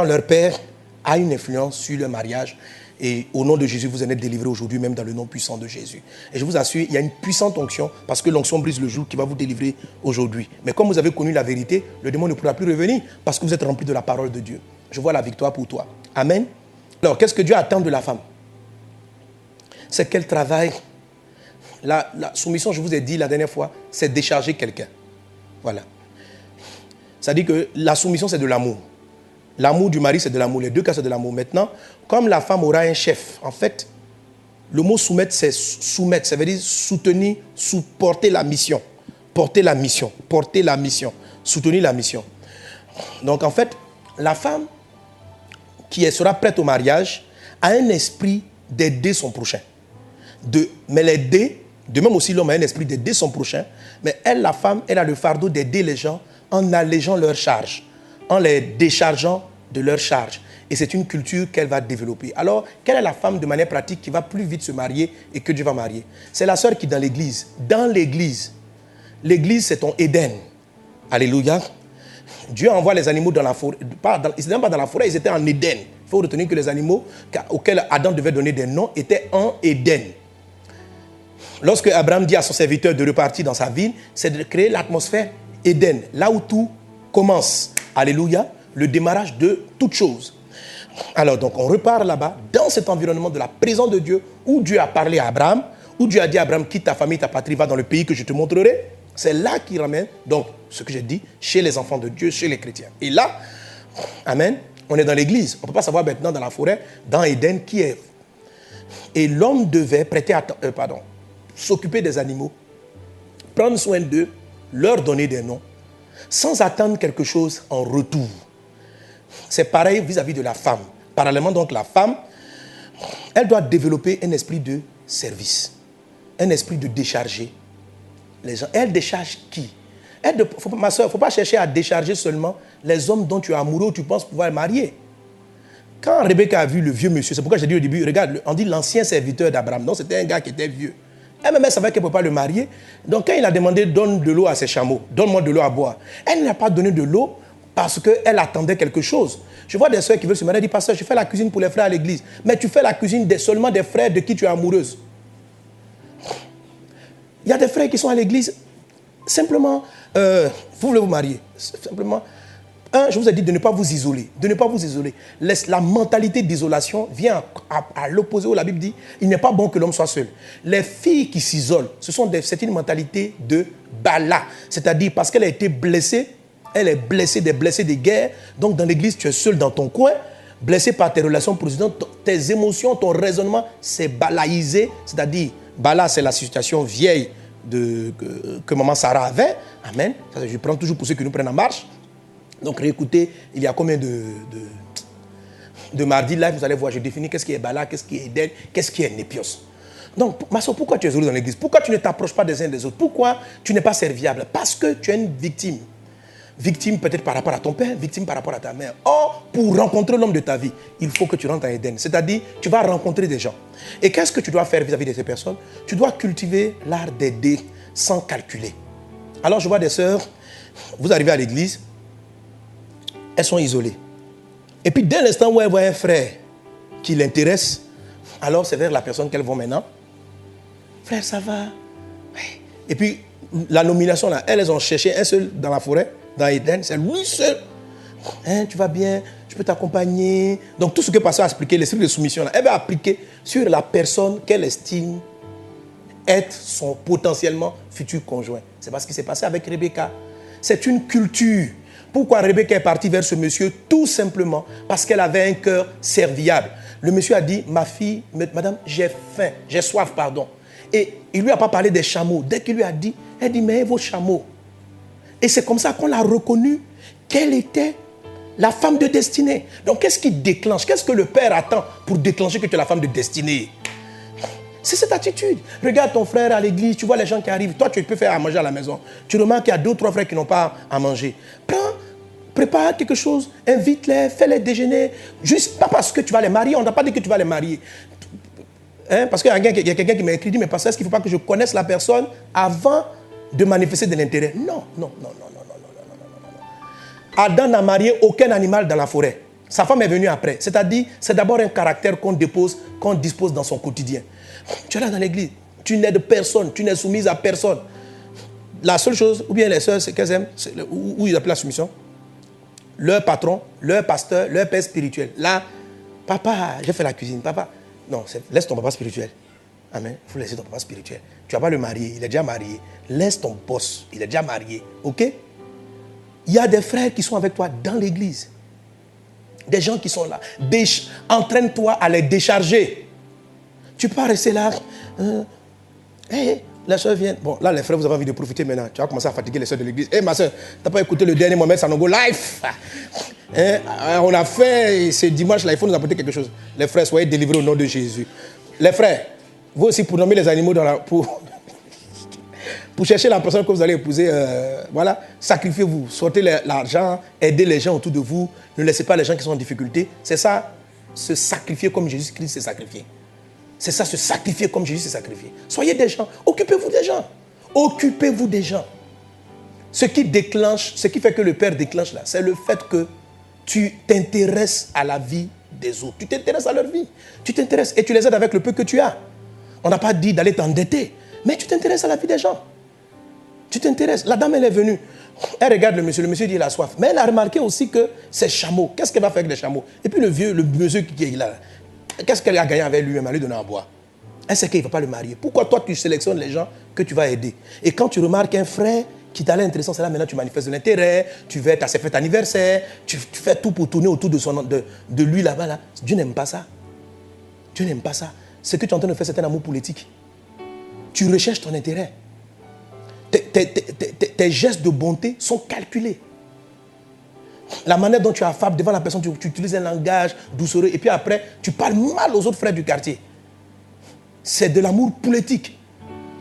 Speaker 1: leur père, a une influence sur le mariage. Et au nom de Jésus, vous en êtes délivrés aujourd'hui, même dans le nom puissant de Jésus. Et je vous assure, il y a une puissante onction, parce que l'onction brise le joug qui va vous délivrer aujourd'hui. Mais comme vous avez connu la vérité, le démon ne pourra plus revenir, parce que vous êtes remplis de la parole de Dieu. Je vois la victoire pour toi. Amen. Alors, qu'est-ce que Dieu attend de la femme? C'est qu'elle travaille. La soumission, je vous ai dit la dernière fois, c'est décharger quelqu'un. Voilà. Ça dit que la soumission, c'est de l'amour. L'amour du mari, c'est de l'amour. Les deux cas, c'est de l'amour. Maintenant, comme la femme aura un chef, en fait, le mot soumettre, c'est soumettre. Ça veut dire soutenir, porter la mission. Porter la mission. Porter la mission. Soutenir la mission. Donc, en fait, la femme qui sera prête au mariage a un esprit d'aider son prochain. Mais l'aider, de même aussi l'homme a un esprit d'aider son prochain, mais elle, la femme, elle a le fardeau d'aider les gens en allégeant leurs charges, en les déchargeant de leurs charges. Et c'est une culture qu'elle va développer. Alors, quelle est la femme de manière pratique qui va plus vite se marier et que Dieu va marier? C'est la sœur qui est dans l'église. Dans l'église, l'église c'est ton Éden. Alléluia. Dieu envoie les animaux dans la forêt. Ils n'étaient même pas dans la forêt, ils étaient en Éden. Il faut retenir que les animaux auxquels Adam devait donner des noms étaient en Éden. Lorsque Abraham dit à son serviteur de repartir dans sa ville, c'est de créer l'atmosphère Éden, là où tout commence. Alléluia. Le démarrage de toute chose. Alors donc on repart là-bas, dans cet environnement de la présence de Dieu, où Dieu a parlé à Abraham, où Dieu a dit à Abraham, quitte ta famille, ta patrie, va dans le pays que je te montrerai. C'est là qu'il ramène, donc, ce que j'ai dit, chez les enfants de Dieu, chez les chrétiens. Et là, amen, on est dans l'église. On ne peut pas savoir maintenant dans la forêt, dans Éden, qui est. Et l'homme devait s'occuper des animaux, prendre soin d'eux, leur donner des noms, sans attendre quelque chose en retour. C'est pareil vis-à-vis de la femme. Parallèlement, donc, la femme, elle doit développer un esprit de service, un esprit de décharger les gens. Elle décharge qui? Ma soeur, il ne faut pas chercher à décharger seulement les hommes dont tu es amoureux ou tu penses pouvoir marier. Quand Rebecca a vu le vieux monsieur, c'est pourquoi j'ai dit au début, regarde, on dit l'ancien serviteur d'Abraham. Donc, c'était un gars qui était vieux. Elle-même, elle savait qu'elle ne pouvait pas le marier. Donc, quand il a demandé, donne de l'eau à ses chameaux, donne-moi de l'eau à boire, elle n'a pas donné de l'eau parce qu'elle attendait quelque chose. Je vois des soeurs qui veulent se marier, disent, pasteur, je fais la cuisine pour les frères à l'église. Mais tu fais la cuisine seulement des frères de qui tu es amoureuse. Il y a des frères qui sont à l'église, simplement, vous voulez vous marier. Simplement, je vous ai dit de ne pas vous isoler. De ne pas vous isoler. La mentalité d'isolation vient à l'opposé où la Bible dit, il n'est pas bon que l'homme soit seul. Les filles qui s'isolent, c'est une mentalité de Bala. C'est-à-dire parce qu'elle a été blessée, elle est blessée des guerres. Donc dans l'église, tu es seul dans ton coin, blessé par tes relations précédentes, tes émotions, ton raisonnement, c'est balaïsé. C'est-à-dire, Bala, c'est la situation vieille que maman Sarah avait. Amen. Ça, je prends toujours pour ceux qui nous prennent en marche. Donc réécoutez, il y a combien de mardis là, vous allez voir, je définis qu'est-ce qui est Bala, qu'est-ce qui est Eden, qu'est-ce qui est Népios. Donc, ma soeur, pourquoi tu es isolé dans l'église? Pourquoi tu ne t'approches pas des uns des autres? Pourquoi tu n'es pas serviable? Parce que tu es une victime. Victime peut-être par rapport à ton père, victime par rapport à ta mère. Or, pour rencontrer l'homme de ta vie, il faut que tu rentres en Éden. C'est-à-dire, tu vas rencontrer des gens. Et qu'est-ce que tu dois faire vis-à-vis de ces personnes? Tu dois cultiver l'art d'aider sans calculer. Alors, je vois des sœurs, vous arrivez à l'église, elles sont isolées. Et puis, dès l'instant où elles voient un frère qui l'intéresse, alors c'est vers la personne qu'elles vont maintenant. Frère, ça va? Et puis, la nomination, là, elles ont cherché un seul dans la forêt, dans Éden, c'est lui seul. Hein, tu vas bien, je peux t'accompagner. Donc, tout ce que Pasteur a expliqué, l'esprit de soumission, là, elle va appliquer sur la personne qu'elle estime être son potentiellement futur conjoint. C'est pas ce qui s'est passé avec Rebecca. C'est une culture. Pourquoi Rebecca est partie vers ce monsieur? Tout simplement parce qu'elle avait un cœur serviable. Le monsieur a dit, ma fille, madame, j'ai faim, j'ai soif, pardon. Et il ne lui a pas parlé des chameaux. Dès qu'il lui a dit, elle dit, mais vos chameaux. Et c'est comme ça qu'on l'a reconnue qu'elle était la femme de destinée. Donc qu'est-ce qui déclenche? Qu'est-ce que le père attend pour déclencher que tu es la femme de destinée? C'est cette attitude. Regarde ton frère à l'église, tu vois les gens qui arrivent. Toi, tu peux faire à manger à la maison. Tu remarques qu'il y a 2 ou 3 frères qui n'ont pas à manger. Prépare quelque chose, invite-les, fais-les déjeuner. Juste pas parce que tu vas les marier. On n'a pas dit que tu vas les marier. Hein? Parce qu'il y a quelqu'un qui m'a écrit, dit, mais pasteur, est-ce qu'il ne faut pas que je connaisse la personne avant de manifester de l'intérêt? Non. Adam n'a marié aucun animal dans la forêt. Sa femme est venue après. C'est-à-dire, c'est d'abord un caractère qu'on dispose dans son quotidien. Tu es là dans l'église, tu n'aides personne, tu n'es soumise à personne. La seule chose, ou bien les sœurs, c'est qu'elles aiment, où ils appellent la soumission, leur patron, leur pasteur, leur père spirituel. Là, papa, j'ai fait la cuisine, papa. Non, laisse ton papa spirituel. Amen. Il faut laisser ton papa spirituel. Tu ne vas pas le marier, il est déjà marié. Laisse ton boss, il est déjà marié. Ok? Il y a des frères qui sont avec toi dans l'église. Des gens qui sont là. Entraîne-toi à les décharger. Tu peux pas rester là. Les soeurs viennent. Bon, là, les frères, vous avez envie de profiter maintenant. Tu vas commencer à fatiguer les soeurs de l'église. Eh, ma soeur, tu n'as pas écouté le dernier Mohamed Sanogo live? Hein? On a fait, ce dimanche là, il faut nous apporter quelque chose. Les frères, soyez délivrés au nom de Jésus. Les frères, vous aussi, pour nommer les animaux pour chercher la personne que vous allez épouser, voilà, sacrifiez-vous, sortez l'argent, aidez les gens autour de vous, ne laissez pas les gens qui sont en difficulté. C'est ça, se sacrifier comme Jésus-Christ s'est sacrifié. C'est ça, se sacrifier comme Jésus s'est sacrifié. Soyez des gens, occupez-vous des gens. Occupez-vous des gens. Ce qui déclenche, ce qui fait que le Père déclenche là, c'est le fait que tu t'intéresses à la vie des autres. Tu t'intéresses à leur vie. Tu t'intéresses et tu les aides avec le peu que tu as. On n'a pas dit d'aller t'endetter, mais tu t'intéresses à la vie des gens. Tu t'intéresses. La dame, elle est venue. Elle regarde le monsieur dit il a soif. Mais elle a remarqué aussi que ces chameaux, qu'est-ce qu'elle va faire avec les chameaux? Et puis le monsieur qui est là, qu'est-ce qu'elle a gagné avec lui? Elle m'a lui donné à boire. Elle sait qu'il ne va pas le marier. Pourquoi toi, tu sélectionnes les gens que tu vas aider? Et quand tu remarques un frère qui t'a l'air intéressant, c'est là maintenant tu manifestes de l'intérêt, tu vas à ses fêtes anniversaires, tu fais tout pour tourner autour de lui là-bas. Là. Dieu n'aime pas ça. Dieu n'aime pas ça. Ce que tu es en train de faire, c'est un amour politique. Tu recherches ton intérêt. Tes gestes de bonté sont calculés. La manière dont tu affables devant la personne, tu utilises un langage doucereux et puis après, tu parles mal aux autres frères du quartier. C'est de l'amour politique.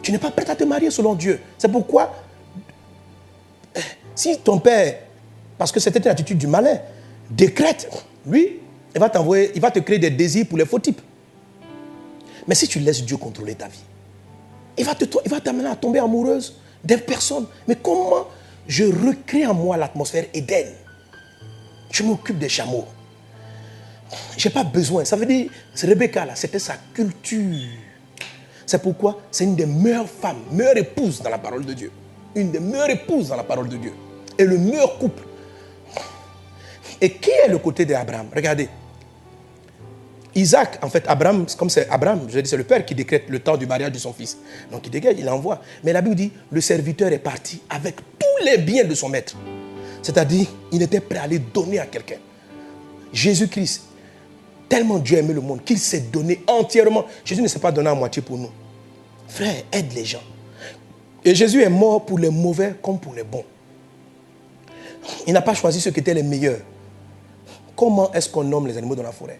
Speaker 1: Tu n'es pas prêt à te marier selon Dieu. C'est pourquoi, si ton père, parce que c'était une attitude du malin, décrète, lui, il va te créer des désirs pour les faux types. Mais si tu laisses Dieu contrôler ta vie, il va t'amener à tomber amoureuse des personnes. Mais comment je recrée en moi l'atmosphère Éden? Je m'occupe des chameaux. Je n'ai pas besoin. Ça veut dire, Rebecca, là, c'était sa culture. C'est pourquoi c'est une des meilleures femmes, meilleure épouse dans la parole de Dieu. Une des meilleures épouses dans la parole de Dieu. Et le meilleur couple. Et qui est le côté d'Abraham? Regardez. Isaac, en fait, Abraham, comme c'est Abraham, je dis, c'est le père qui décrète le temps du mariage de son fils. Donc il dégage, il envoie. Mais la Bible dit, le serviteur est parti avec tous les biens de son maître. C'est-à-dire, il était prêt à les donner à quelqu'un. Jésus-Christ, tellement Dieu a aimé le monde qu'il s'est donné entièrement. Jésus ne s'est pas donné à moitié pour nous. Frère, aide les gens. Et Jésus est mort pour les mauvais comme pour les bons. Il n'a pas choisi ceux qui étaient les meilleurs. Comment est-ce qu'on nomme les animaux dans la forêt?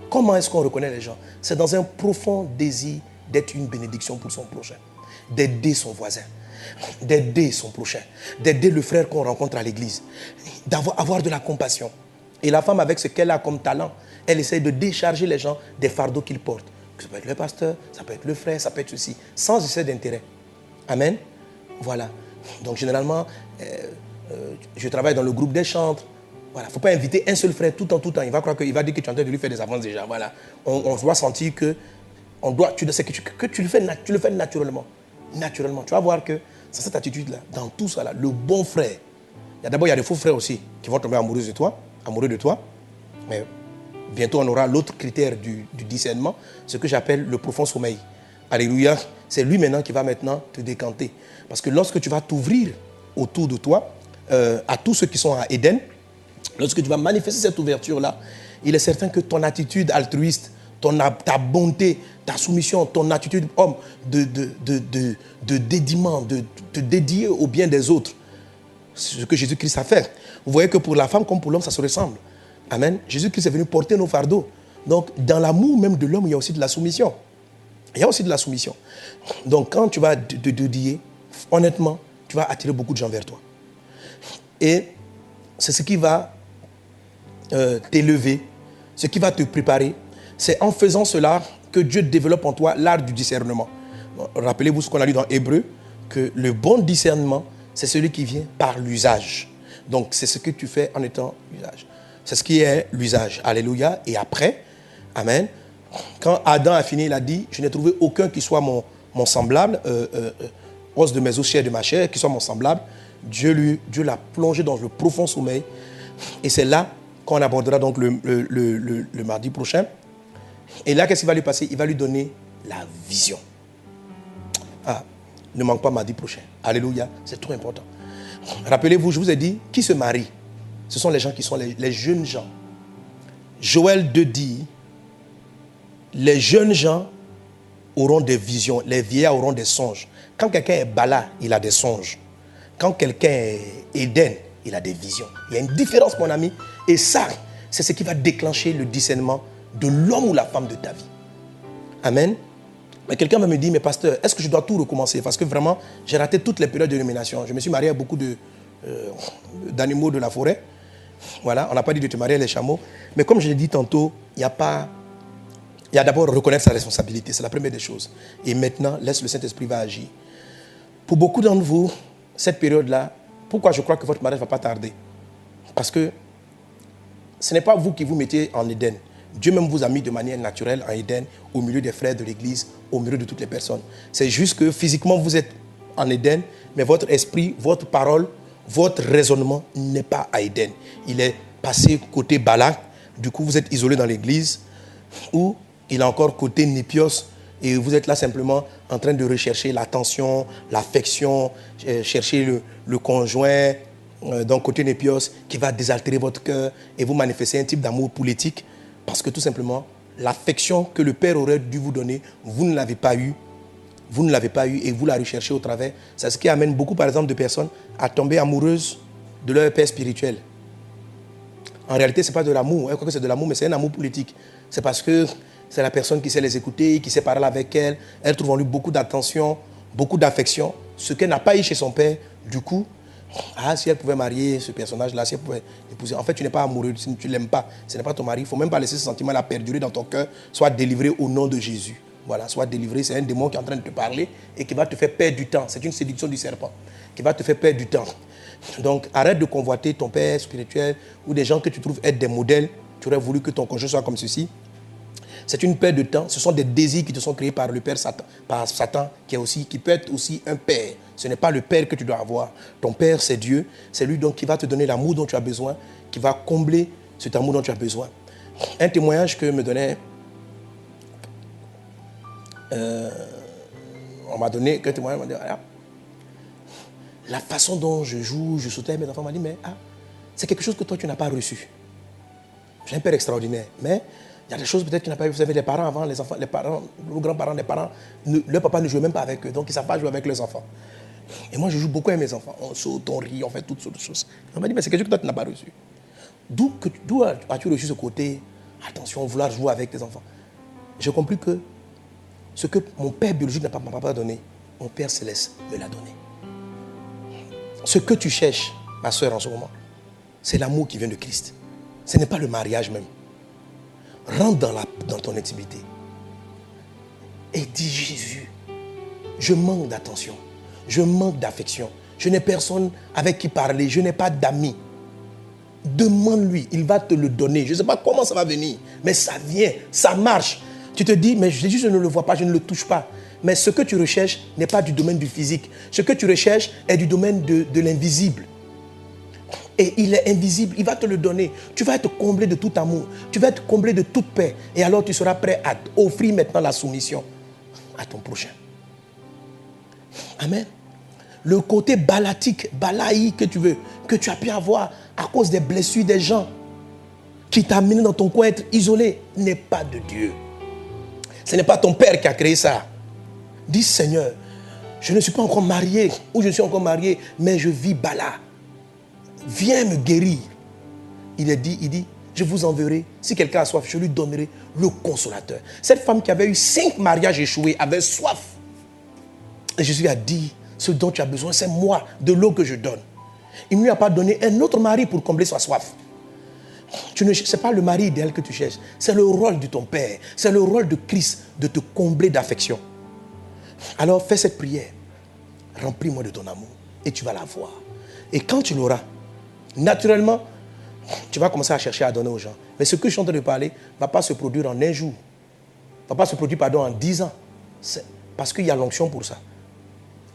Speaker 1: Comment est-ce qu'on reconnaît les gens? C'est dans un profond désir d'être une bénédiction pour son prochain. D'aider son voisin. D'aider son prochain. D'aider le frère qu'on rencontre à l'église. D'avoir de la compassion. Et la femme, avec ce qu'elle a comme talent, elle essaie de décharger les gens des fardeaux qu'ils portent. Ça peut être le pasteur, ça peut être le frère, ça peut être ceci. Sans essai d'intérêt. Amen. Voilà. Donc généralement, je travaille dans le groupe des chantres. Voilà, il ne faut pas inviter un seul frère tout le temps. Il va croire qu'il va dire que tu es en train de lui faire des avances déjà. Voilà. On doit sentir que tu le fais naturellement. Naturellement. Tu vas voir que c'est cette attitude-là, dans tout ça, là, le bon frère. D'abord, il y a des faux frères aussi qui vont tomber amoureux de toi. Mais bientôt, on aura l'autre critère du discernement, ce que j'appelle le profond sommeil. Alléluia. C'est lui maintenant qui va maintenant te décanter. Parce que lorsque tu vas t'ouvrir autour de toi, à tous ceux qui sont à Éden, lorsque tu vas manifester cette ouverture-là, il est certain que ton attitude altruiste, ta bonté, ta soumission, ton attitude homme de dédiement, de te dédier au bien des autres, c'est ce que Jésus-Christ a fait. Vous voyez que pour la femme comme pour l'homme, ça se ressemble. Amen. Jésus-Christ est venu porter nos fardeaux. Donc, dans l'amour même de l'homme, il y a aussi de la soumission. Il y a aussi de la soumission. Donc, quand tu vas te dédier, honnêtement, tu vas attirer beaucoup de gens vers toi. Et c'est ce qui va t'élever, ce qui va te préparer. C'est en faisant cela que Dieu développe en toi l'art du discernement. Rappelez-vous ce qu'on a lu dans Hébreu, que le bon discernement, c'est celui qui vient par l'usage. Donc, c'est ce que tu fais en étant l'usage. C'est ce qui est l'usage. Alléluia. Et après, amen, quand Adam a fini, il a dit, je n'ai trouvé aucun qui soit mon semblable, os de mes os, chair de ma chair, qui soit mon semblable. Dieu l'a plongé dans le profond sommeil. Et c'est là qu'on abordera donc le mardi prochain. Et là, qu'est-ce qui va lui passer? Il va lui donner la vision. Ah, ne manque pas mardi prochain. Alléluia, c'est trop important. Rappelez-vous, je vous ai dit, qui se marie? Ce sont les gens qui sont les jeunes gens. Joël 2 dit, les jeunes gens auront des visions, les vieillards auront des songes. Quand quelqu'un est Bala, il a des songes. Quand quelqu'un est Éden, il a des visions. Il y a une différence, mon ami. Et ça, c'est ce qui va déclencher le discernement de l'homme ou la femme de ta vie. Amen. Mais quelqu'un va me dire, mais pasteur, est-ce que je dois tout recommencer? Parce que vraiment, j'ai raté toutes les périodes de nomination. Je me suis marié à beaucoup d'animaux de la forêt. Voilà, on n'a pas dit de te marier à les chameaux. Mais comme je l'ai dit tantôt, il y a d'abord reconnaître sa responsabilité. C'est la première des choses. Et maintenant, laisse le Saint-Esprit va agir. Pour beaucoup d'entre vous, cette période-là, pourquoi je crois que votre mariage ne va pas tarder? Parce que ce n'est pas vous qui vous mettez en Éden. Dieu même vous a mis de manière naturelle en Éden, au milieu des frères de l'église, au milieu de toutes les personnes. C'est juste que physiquement vous êtes en Éden, mais votre esprit, votre parole, votre raisonnement n'est pas à Éden. Il est passé côté Balak. Du coup, vous êtes isolé dans l'église, ou il est encore côté Népios, et vous êtes là simplement en train de rechercher l'attention, l'affection, chercher le conjoint, donc côté Népios, qui va désaltérer votre cœur et vous manifester un type d'amour politique. Parce que tout simplement, l'affection que le Père aurait dû vous donner, vous ne l'avez pas eu. Vous ne l'avez pas eu et vous la recherchez au travers. C'est ce qui amène beaucoup, par exemple, de personnes à tomber amoureuses de leur père spirituel. En réalité, ce n'est pas de l'amour. Elle croit que c'est de l'amour, mais c'est un amour politique. C'est parce que c'est la personne qui sait les écouter, qui sait parler avec elle. Elle trouve en lui beaucoup d'attention, beaucoup d'affection. Ce qu'elle n'a pas eu chez son père. Du coup, si elle pouvait marier ce personnage-là, si elle pouvait l'épouser. En fait, tu n'es pas amoureux, tu ne l'aimes pas. Ce n'est pas ton mari. Il ne faut même pas laisser ce sentiment-là perdurer dans ton cœur. Sois délivré au nom de Jésus. Voilà, sois délivré. C'est un démon qui est en train de te parler et qui va te faire perdre du temps. C'est une séduction du serpent qui va te faire perdre du temps. Donc, arrête de convoiter ton père spirituel ou des gens que tu trouves être des modèles. Tu aurais voulu que ton conjoint soit comme ceci. C'est une perte de temps. Ce sont des désirs qui te sont créés par le père Satan, qui peut être aussi un père. Ce n'est pas le père que tu dois avoir. Ton père, c'est Dieu. C'est lui donc qui va te donner l'amour dont tu as besoin, qui va combler cet amour dont tu as besoin. Un témoignage que me donnait... on m'a donné... Un témoignage m'a dit... La façon dont je joue, je sautais, mes enfants m'ont dit, mais c'est quelque chose que toi, tu n'as pas reçu. J'ai un père extraordinaire, mais... Il y a des choses peut-être qu'il n'a pas vu. Vous savez, les parents avant, les enfants, les parents, nos grands-parents, les parents, leur papa ne jouait même pas avec eux. Donc, ils ne savent pas jouer avec leurs enfants. Et moi, je joue beaucoup avec mes enfants. On saute, on rit, on fait toutes sortes de choses. On m'a dit, mais c'est quelque chose que toi, tu n'as pas reçu. D'où as-tu reçu ce côté, attention, vouloir jouer avec tes enfants? J'ai compris que ce que mon père biologique n'a pas donné, mon père céleste me l'a donné. Ce que tu cherches, ma soeur, en ce moment, c'est l'amour qui vient de Christ. Ce n'est pas le mariage même. Rentre dans ton intimité et dis, Jésus, je manque d'attention, je manque d'affection, je n'ai personne avec qui parler, je n'ai pas d'amis. Demande-lui, il va te le donner. Je ne sais pas comment ça va venir, mais ça vient, ça marche. Tu te dis, mais Jésus, je ne le vois pas, je ne le touche pas. Mais ce que tu recherches n'est pas du domaine du physique. Ce que tu recherches est du domaine de l'invisible. Et il est invisible, il va te le donner. Tu vas être comblé de tout amour. Tu vas être comblé de toute paix. Et alors tu seras prêt à offrir maintenant la soumission à ton prochain. Amen. Le côté balatique, balaïque que tu veux, que tu as pu avoir à cause des blessures des gens qui t'a amené dans ton coin être isolé, n'est pas de Dieu. Ce n'est pas ton père qui a créé ça. Dis, Seigneur, je ne suis pas encore marié ou je suis encore marié, mais je vis Bala. Viens me guérir. Il dit, je vous enverrai. Si quelqu'un a soif, je lui donnerai le consolateur. Cette femme qui avait eu 5 mariages échoués avait soif. Et Jésus a dit, ce dont tu as besoin, c'est moi, de l'eau que je donne. Il ne lui a pas donné un autre mari pour combler sa soif. Ce n'est pas le mari idéal que tu cherches. C'est le rôle de ton Père. C'est le rôle de Christ de te combler d'affection. Alors fais cette prière. Remplis-moi de ton amour. Et tu vas la voir. Et quand tu l'auras, naturellement, tu vas commencer à chercher à donner aux gens. Mais ce que je suis en train de parler ne va pas se produire en un jour. Ne va pas se produire, en 10 ans. C'est parce qu'il y a l'onction pour ça.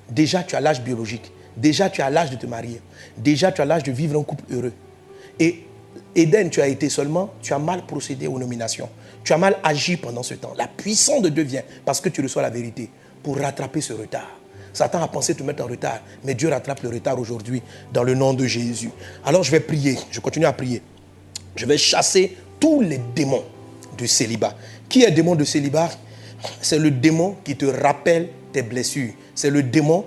Speaker 1: Déjà, tu as l'âge biologique. Déjà, tu as l'âge de te marier. Déjà, tu as l'âge de vivre un couple heureux. Et Éden, tu as été seulement, tu as mal procédé aux nominations. Tu as mal agi pendant ce temps. La puissance de Dieu vient parce que tu reçois la vérité pour rattraper ce retard. Satan a pensé te mettre en retard, mais Dieu rattrape le retard aujourd'hui dans le nom de Jésus. Alors je vais prier, je continue à prier. Je vais chasser tous les démons de célibat. Qui est démon de célibat? c'est le démon qui te rappelle tes blessures. C'est le démon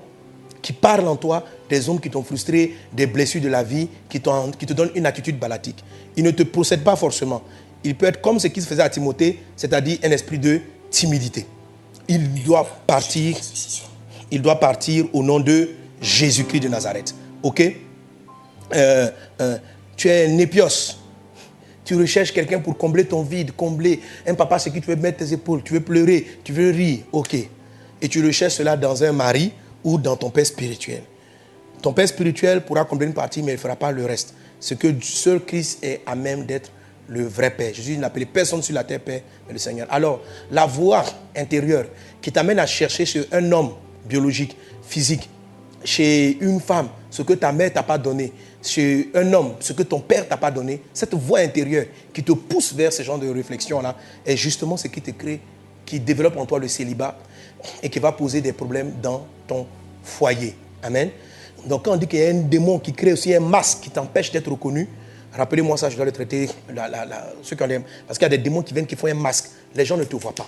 Speaker 1: qui parle en toi des hommes qui t'ont frustré, des blessures de la vie, qui te donnent une attitude balatique. Il ne te possède pas forcément. Il peut être comme ce qui se faisait à Timothée, c'est-à-dire un esprit de timidité. Il doit partir au nom de Jésus-Christ de Nazareth. Ok? Tu es un épios. Tu recherches quelqu'un pour combler ton vide, combler un papa sur qui tu veux mettre tes épaules, tu veux pleurer, tu veux rire. Ok. Et tu recherches cela dans un mari ou dans ton père spirituel. Ton père spirituel pourra combler une partie, mais il ne fera pas le reste. Ce que seul Christ est à même d'être le vrai Père. Jésus n'appelait personne sur la terre Père, mais le Seigneur. Alors, la voix intérieure qui t'amène à chercher chez un homme biologique, physique, chez une femme, ce que ta mère t'a pas donné, chez un homme, ce que ton père t'a pas donné, cette voix intérieure qui te pousse vers ce genre de réflexion-là, est justement ce qui te crée, qui développe en toi le célibat et qui va poser des problèmes dans ton foyer. Amen. Donc quand on dit qu'il y a un démon qui crée aussi un masque qui t'empêche d'être reconnu, rappelez-moi ça, je dois le traiter, ceux qui en aiment. Parce qu'il y a des démons qui viennent, qui font un masque. Les gens ne te voient pas.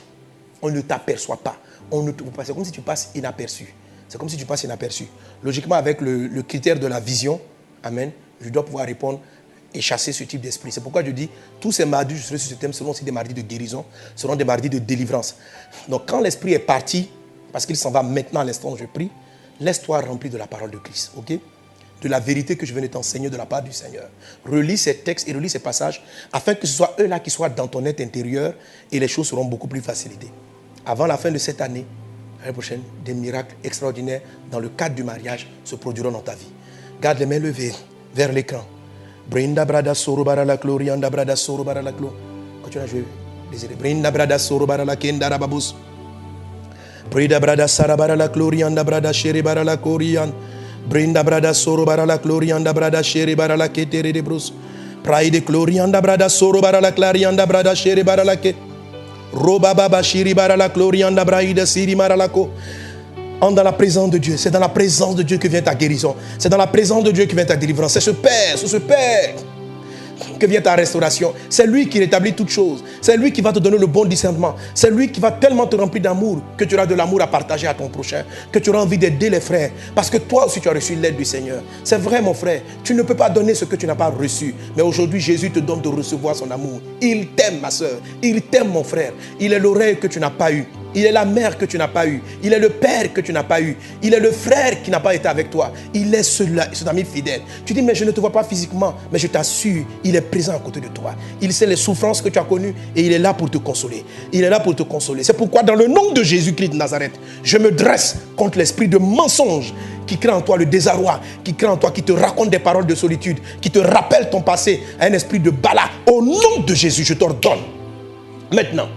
Speaker 1: On ne t'aperçoit pas. C'est comme si tu passes inaperçu. C'est comme si tu passes inaperçu. Logiquement, avec le critère de la vision, amen, je dois pouvoir répondre et chasser ce type d'esprit. C'est pourquoi je dis, tous ces mardis, je serai sur ce thème, seront aussi des mardis de guérison, seront des mardis de délivrance. Donc quand l'esprit est parti, parce qu'il s'en va maintenant à l'instant où je prie, laisse-toi remplir de la parole de Christ, ok? De la vérité que je viens de t'enseigner de la part du Seigneur. Relis ces textes et relis ces passages afin que ce soit eux-là qui soient dans ton être intérieur et les choses seront beaucoup plus facilitées. Avant la fin de cette année, l'année prochaine, des miracles extraordinaires dans le cadre du mariage se produiront dans ta vie. Garde les mains levées vers l'écran. Brinda brada soro bara la glorianda brada soro bara la glo. Continue à jouer. Désiré. Brinda brada soro bara la kenda rababus. Brinda brada sara bara la glorianda brada sheri bara la korian. Brinda brada soro bara la glorianda brada sheri bara la ketere de brus. Praide glorianda brada soro bara la clarianda brada sheri bara la ke. Roba baba shiri bara la glorianda braida siri mara la ko. Entre dans la présence de Dieu. C'est dans la présence de Dieu que vient ta guérison. C'est dans la présence de Dieu que vient ta délivrance. C'est ce Père que vient ta restauration. C'est lui qui rétablit toutes choses. C'est lui qui va te donner le bon discernement. C'est lui qui va tellement te remplir d'amour que tu auras de l'amour à partager à ton prochain. Que tu auras envie d'aider les frères. Parce que toi aussi tu as reçu l'aide du Seigneur. C'est vrai mon frère. Tu ne peux pas donner ce que tu n'as pas reçu. Mais aujourd'hui Jésus te donne de recevoir son amour. Il t'aime ma soeur. Il t'aime mon frère. Il est l'oreille que tu n'as pas eue. Il est la mère que tu n'as pas eue. Il est le père que tu n'as pas eu. Il est le frère qui n'a pas été avec toi. Il est cet ami fidèle. Tu dis, mais je ne te vois pas physiquement. Mais je t'assure, il est présent à côté de toi. Il sait les souffrances que tu as connues et il est là pour te consoler. Il est là pour te consoler. C'est pourquoi dans le nom de Jésus-Christ de Nazareth, je me dresse contre l'esprit de mensonge qui crée en toi le désarroi, qui crée en toi, qui te raconte des paroles de solitude, qui te rappelle ton passé à un esprit de Bala. Au nom de Jésus, je t'ordonne. Maintenant,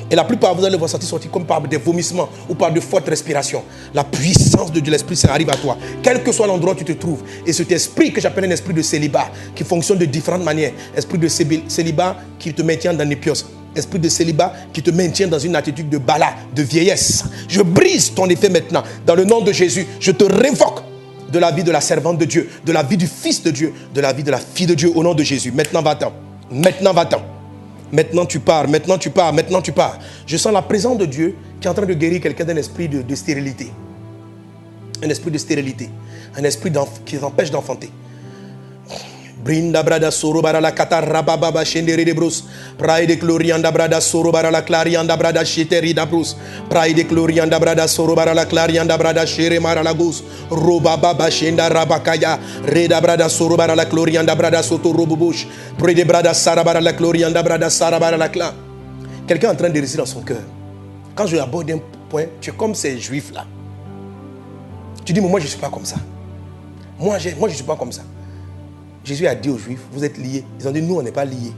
Speaker 1: et la plupart, vous allez vous sentir sortir comme par des vomissements ou par de fortes respirations. La puissance de l'Esprit Saint arrive à toi, quel que soit l'endroit où tu te trouves. Et cet esprit que j'appelle un esprit de célibat, qui fonctionne de différentes manières. Esprit de célibat qui te maintient dans l'épios. Esprit de célibat qui te maintient dans une attitude de bala, de vieillesse. Je brise ton effet maintenant. Dans le nom de Jésus, je te révoque de la vie de la servante de Dieu, de la vie du fils de Dieu, de la vie de la fille de Dieu, au nom de Jésus. Maintenant va-t'en. Maintenant va-t'en. Maintenant tu pars, maintenant tu pars, maintenant tu pars. Je sens la présence de Dieu qui est en train de guérir quelqu'un d'un esprit de stérilité. Un esprit de stérilité. Un esprit qui t'empêche d'enfanter. Brinda brada soro bara la kataraba baba shendere de brus. Praide glorianda brada soro bara la clarianda brada sheteri da brus. Praide glorianda brada soro bara la clarianda brada shere mara la gus. Roba baba shenda rabakaya. Reda brada soro bara la glorianda brada soto robubush. Praide brada sara bara la glorianda brada sara bara la cla. Quelqu'un est en train de résister dans son cœur. Quand je aborde un point, tu es comme ces juifs là. Tu dis mais moi je ne suis pas comme ça. Moi je ne suis pas comme ça. Jésus a dit aux Juifs, vous êtes liés. Ils ont dit, nous, on n'est pas liés.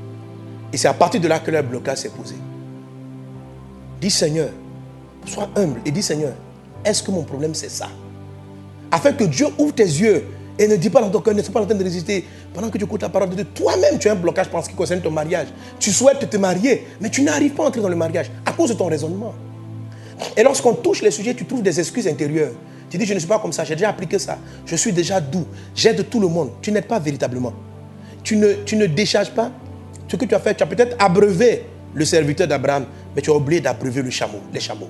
Speaker 1: Et c'est à partir de là que leur blocage s'est posé. Dis Seigneur, sois humble et dis Seigneur, est-ce que mon problème c'est ça? Afin que Dieu ouvre tes yeux et ne dis pas dans ton cœur, ne sois pas en train de résister. Pendant que tu écoutes la parole de Dieu, toi-même tu as un blocage en ce qui concerne ton mariage. Tu souhaites te marier, mais tu n'arrives pas à entrer dans le mariage à cause de ton raisonnement. Et lorsqu'on touche les sujets, tu trouves des excuses intérieures. Tu dis, je ne suis pas comme ça, j'ai déjà appliqué ça. Je suis déjà doux, j'aide tout le monde. Tu n'aides pas véritablement. Tu ne décharges pas ce que tu as fait. Tu as peut-être abreuvé le serviteur d'Abraham, mais tu as oublié d'abreuver les chameaux.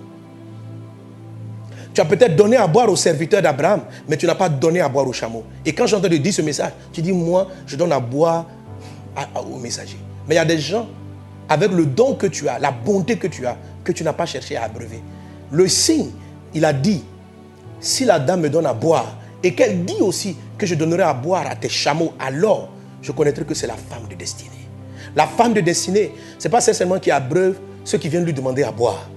Speaker 1: Tu as peut-être donné à boire au serviteur d'Abraham, mais tu n'as pas donné à boire aux chameaux. Et quand j'entends te dire ce message, tu dis, moi, je donne à boire aux messagers. Mais il y a des gens, avec le don que tu as, la bonté que tu as, que tu n'as pas cherché à abreuver. Le signe, il a dit, si la dame me donne à boire, et qu'elle dit aussi que je donnerai à boire à tes chameaux, alors je connaîtrai que c'est la femme de destinée. La femme de destinée, ce n'est pas celle seulement qui abreuve ceux qui viennent lui demander à boire.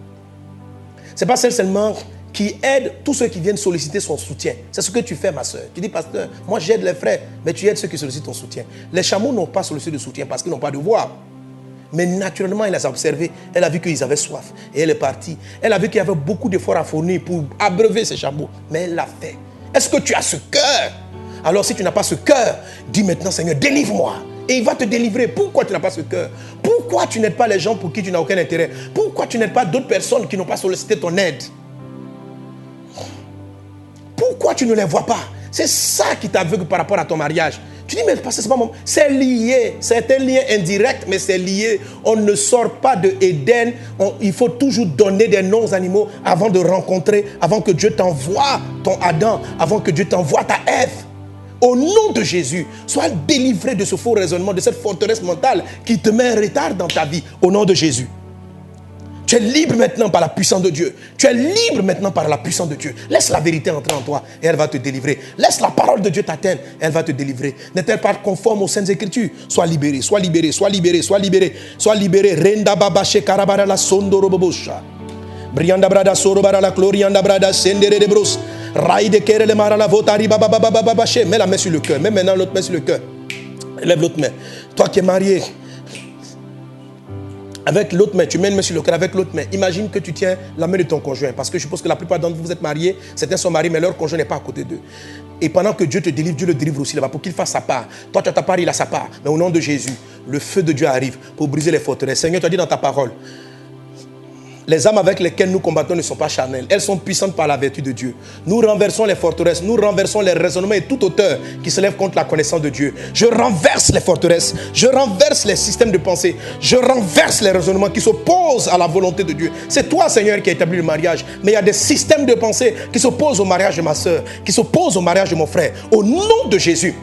Speaker 1: Ce n'est pas celle seulement qui aide tous ceux qui viennent solliciter son soutien. C'est ce que tu fais, ma soeur. Tu dis, pasteur, moi j'aide les frères, mais tu aides ceux qui sollicitent ton soutien. Les chameaux n'ont pas sollicité de soutien parce qu'ils n'ont pas de voix. Mais naturellement, elle les a observés. Elle a vu qu'ils avaient soif. Et elle est partie. Elle a vu qu'il y avait beaucoup d'efforts à fournir pour abreuver ces chameaux. Mais elle l'a fait. Est-ce que tu as ce cœur? Alors si tu n'as pas ce cœur, dis maintenant, Seigneur, délivre-moi. Et il va te délivrer. Pourquoi tu n'as pas ce cœur? Pourquoi tu n'aides pas les gens pour qui tu n'as aucun intérêt? Pourquoi tu n'aides pas d'autres personnes qui n'ont pas sollicité ton aide? Pourquoi tu ne les vois pas? C'est ça qui t'aveugle par rapport à ton mariage. Tu dis, mais c'est pas mon... C'est lié. C'est un lien indirect, mais c'est lié. On ne sort pas de Éden. Il faut toujours donner des noms aux animaux avant de rencontrer, avant que Dieu t'envoie ton Adam, avant que Dieu t'envoie ta Ève. Au nom de Jésus, sois délivré de ce faux raisonnement, de cette forteresse mentale qui te met en retard dans ta vie. Au nom de Jésus. Tu es libre maintenant par la puissance de Dieu. Tu es libre maintenant par la puissance de Dieu. Laisse la vérité entrer en toi et elle va te délivrer. Laisse la parole de Dieu t'atteindre, elle va te délivrer. N'est-elle pas conforme aux Saintes Écritures? Sois libéré, sois libéré, sois libéré, sois libéré, sois libéré. Renda babache karabara la sondoro bobosha. Brianda brada sorobara la glorianda brada sendere de bros. Raï de kere le mara la votari babababababache. Mets la main sur le cœur. Mets maintenant l'autre main sur le cœur. Lève l'autre main. Toi qui es marié, avec l'autre main, tu mets une main sur le cœur avec l'autre main. Imagine que tu tiens la main de ton conjoint. Parce que je suppose que la plupart d'entre vous, vous êtes mariés. Certains sont mariés, mais leur conjoint n'est pas à côté d'eux. Et pendant que Dieu te délivre, Dieu le délivre aussi là-bas pour qu'il fasse sa part. Toi, tu as ta part, il a sa part. Mais au nom de Jésus, le feu de Dieu arrive pour briser les forteresses. Seigneur, tu as dit dans ta parole, les âmes avec lesquelles nous combattons ne sont pas charnelles. Elles sont puissantes par la vertu de Dieu. Nous renversons les forteresses. Nous renversons les raisonnements et toute hauteur qui se lève contre la connaissance de Dieu. Je renverse les forteresses. Je renverse les systèmes de pensée. Je renverse les raisonnements qui s'opposent à la volonté de Dieu. C'est toi, Seigneur, qui as établi le mariage. Mais il y a des systèmes de pensée qui s'opposent au mariage de ma soeur, qui s'opposent au mariage de mon frère. Au nom de Jésus,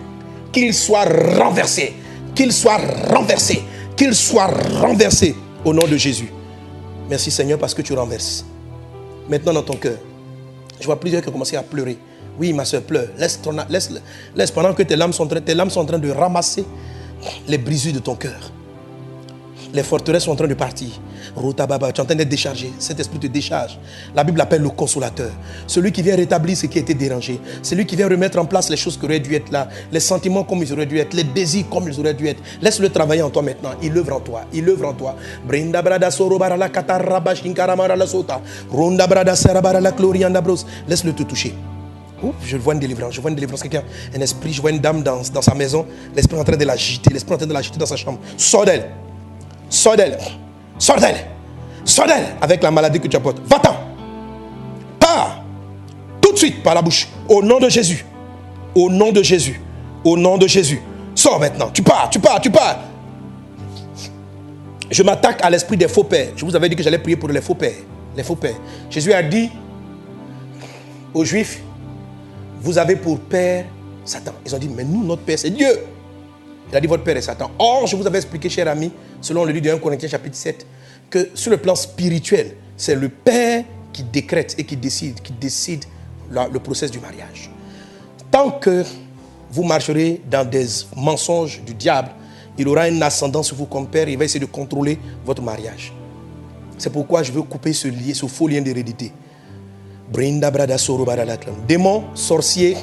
Speaker 1: qu'ils soient renversés. Qu'ils soient renversés. Qu'ils soient renversés. Au nom de Jésus. Merci Seigneur parce que tu renverses. Maintenant dans ton cœur, je vois plusieurs qui ont commencé à pleurer. Oui, ma soeur, pleure. Laisse pendant que tes larmes sont en train de ramasser les brisures de ton cœur. Les forteresses sont en train de partir. Tu es en train d'être déchargé. Cet esprit te décharge. La Bible l'appelle le consolateur. Celui qui vient rétablir ce qui a été dérangé. Celui qui vient remettre en place les choses qui auraient dû être là. Les sentiments comme ils auraient dû être. Les désirs comme ils auraient dû être. Laisse-le travailler en toi maintenant. Il œuvre en toi. Il œuvre en toi. Laisse-le te toucher. Ouf, je vois une délivrance. Je vois une délivrance. Quelqu'un, un esprit, je vois une dame dans sa maison. L'esprit est en train de l'agiter. L'esprit est en train de l'agiter dans sa chambre. Sors d'elle. Sors d'elle. Sors d'elle. Sors d'elle avec la maladie que tu apportes. Va-t'en. Pars. Tout de suite par la bouche. Au nom de Jésus. Au nom de Jésus. Au nom de Jésus. Sors maintenant. Tu pars. Je m'attaque à l'esprit des faux pères. Je vous avais dit que j'allais prier pour les faux pères. Les faux pères. Jésus a dit aux Juifs, vous avez pour père Satan. Ils ont dit, mais nous, notre père, c'est Dieu. Il a dit, votre père est Satan. Or, je vous avais expliqué, cher ami, selon le livre de 1 Corinthiens chapitre 7, que sur le plan spirituel, c'est le père qui décrète et qui décide le processus du mariage. Tant que vous marcherez dans des mensonges du diable, il aura une ascendance sur vous comme père, il va essayer de contrôler votre mariage. C'est pourquoi je veux couper ce faux lien d'hérédité. Démons, sorciers,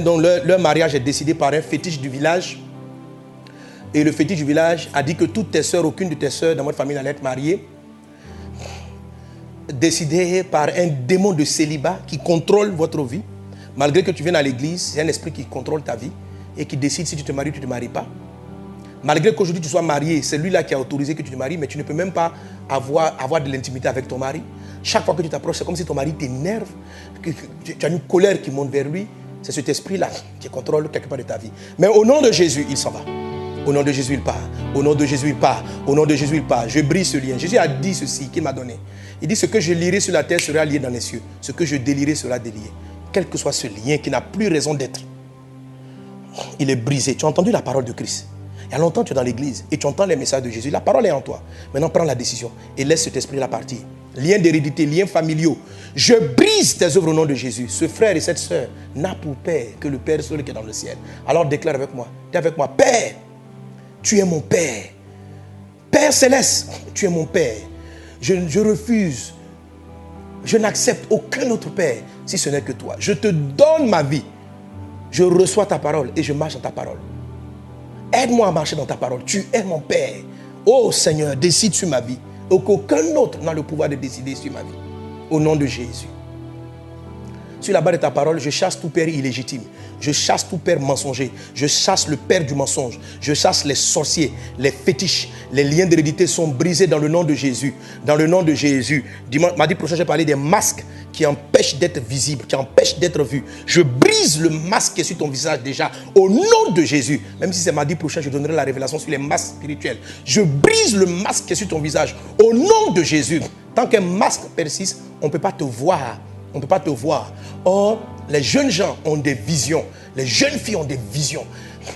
Speaker 1: dont leur mariage est décidé par un fétiche du village. Et le fétiche du village a dit que toutes tes soeurs, aucune de tes soeurs dans votre famille n'allait être mariée. Décidé par un démon de célibat qui contrôle votre vie. Malgré que tu viennes à l'église, c'est un esprit qui contrôle ta vie et qui décide si tu te maries ou tu ne te maries pas. Malgré qu'aujourd'hui tu sois marié, c'est lui-là qui a autorisé que tu te maries, mais tu ne peux même pas avoir de l'intimité avec ton mari. Chaque fois que tu t'approches, c'est comme si ton mari t'énerve, que tu as une colère qui monte vers lui. C'est cet esprit-là qui contrôle quelque part de ta vie. Mais au nom de Jésus, il s'en va. Au nom de Jésus, il part. Au nom de Jésus, il part. Au nom de Jésus, il part. Je brise ce lien. Jésus a dit ceci qu'il m'a donné. Il dit, ce que je lierai sur la terre sera lié dans les cieux. Ce que je délierai sera délié. Quel que soit ce lien qui n'a plus raison d'être, il est brisé. Tu as entendu la parole de Christ. Il y a longtemps, tu es dans l'église et tu entends les messages de Jésus. La parole est en toi. Maintenant, prends la décision et laisse cet esprit-là partir. Liens d'hérédité, liens familiaux. Je brise tes œuvres au nom de Jésus. Ce frère et cette sœur n'a pour père que le Père seul qui est dans le ciel. Alors déclare avec moi. Dis avec moi, Père, tu es mon Père. Père céleste, tu es mon Père. Je refuse. Je n'accepte aucun autre Père si ce n'est que toi. Je te donne ma vie. Je reçois ta parole et je marche dans ta parole. Aide-moi à marcher dans ta parole. Tu es mon Père. Oh Seigneur, décide sur ma vie. Et qu'aucun autre n'a le pouvoir de décider sur ma vie. Au nom de Jésus. Sur la base de ta parole, je chasse tout père illégitime. Je chasse tout père mensonger. Je chasse le père du mensonge. Je chasse les sorciers, les fétiches. Les liens d'hérédité sont brisés dans le nom de Jésus. Dans le nom de Jésus. Mardi prochain, j'ai parlé des masques qui empêchent d'être visibles, qui empêchent d'être vus. Je brise le masque qui est sur ton visage déjà. Au nom de Jésus. Même si c'est mardi prochain, je donnerai la révélation sur les masques spirituels. Je brise le masque qui est sur ton visage. Au nom de Jésus. Tant qu'un masque persiste, on ne peut pas te voir. On ne peut pas te voir. Or, les jeunes gens ont des visions. Les jeunes filles ont des visions.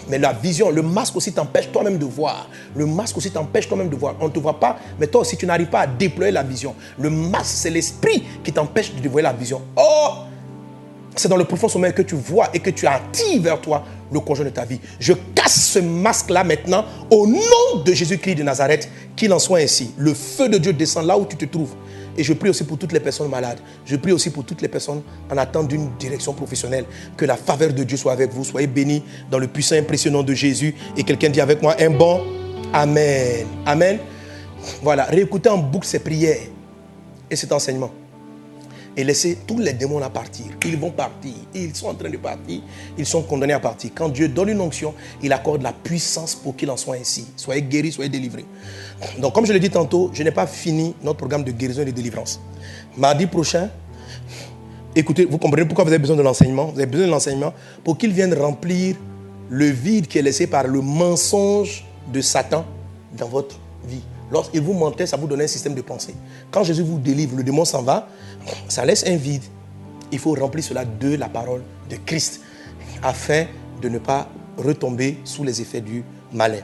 Speaker 1: Mais la vision, le masque aussi t'empêche toi-même de voir. Le masque aussi t'empêche toi-même de voir. On ne te voit pas, mais toi aussi tu n'arrives pas à déployer la vision. Le masque, c'est l'esprit qui t'empêche de déployer la vision. Or, c'est dans le profond sommeil que tu vois et que tu attires vers toi le conjoint de ta vie. Je casse ce masque-là maintenant au nom de Jésus-Christ de Nazareth. Qu'il en soit ainsi. Le feu de Dieu descend là où tu te trouves. Et je prie aussi pour toutes les personnes malades. Je prie aussi pour toutes les personnes en attente d'une direction professionnelle. Que la faveur de Dieu soit avec vous. Soyez bénis dans le puissant et précieux nom de Jésus. Et quelqu'un dit avec moi un bon Amen. Amen. Voilà, réécoutez en boucle ces prières et cet enseignement. Et laissez tous les démons là partir. Ils vont partir. Ils sont en train de partir. Ils sont condamnés à partir. Quand Dieu donne une onction, il accorde la puissance pour qu'il en soit ainsi. Soyez guéris, soyez délivrés. Donc, comme je l'ai dit tantôt, je n'ai pas fini notre programme de guérison et de délivrance. Mardi prochain, écoutez, vous comprenez pourquoi vous avez besoin de l'enseignement. Vous avez besoin de l'enseignement pour qu'il vienne remplir le vide qui est laissé par le mensonge de Satan dans votre vie. Lorsqu'il vous mentait, ça vous donnait un système de pensée. Quand Jésus vous délivre, le démon s'en va, ça laisse un vide. Il faut remplir cela de la parole de Christ afin de ne pas retomber sous les effets du malin.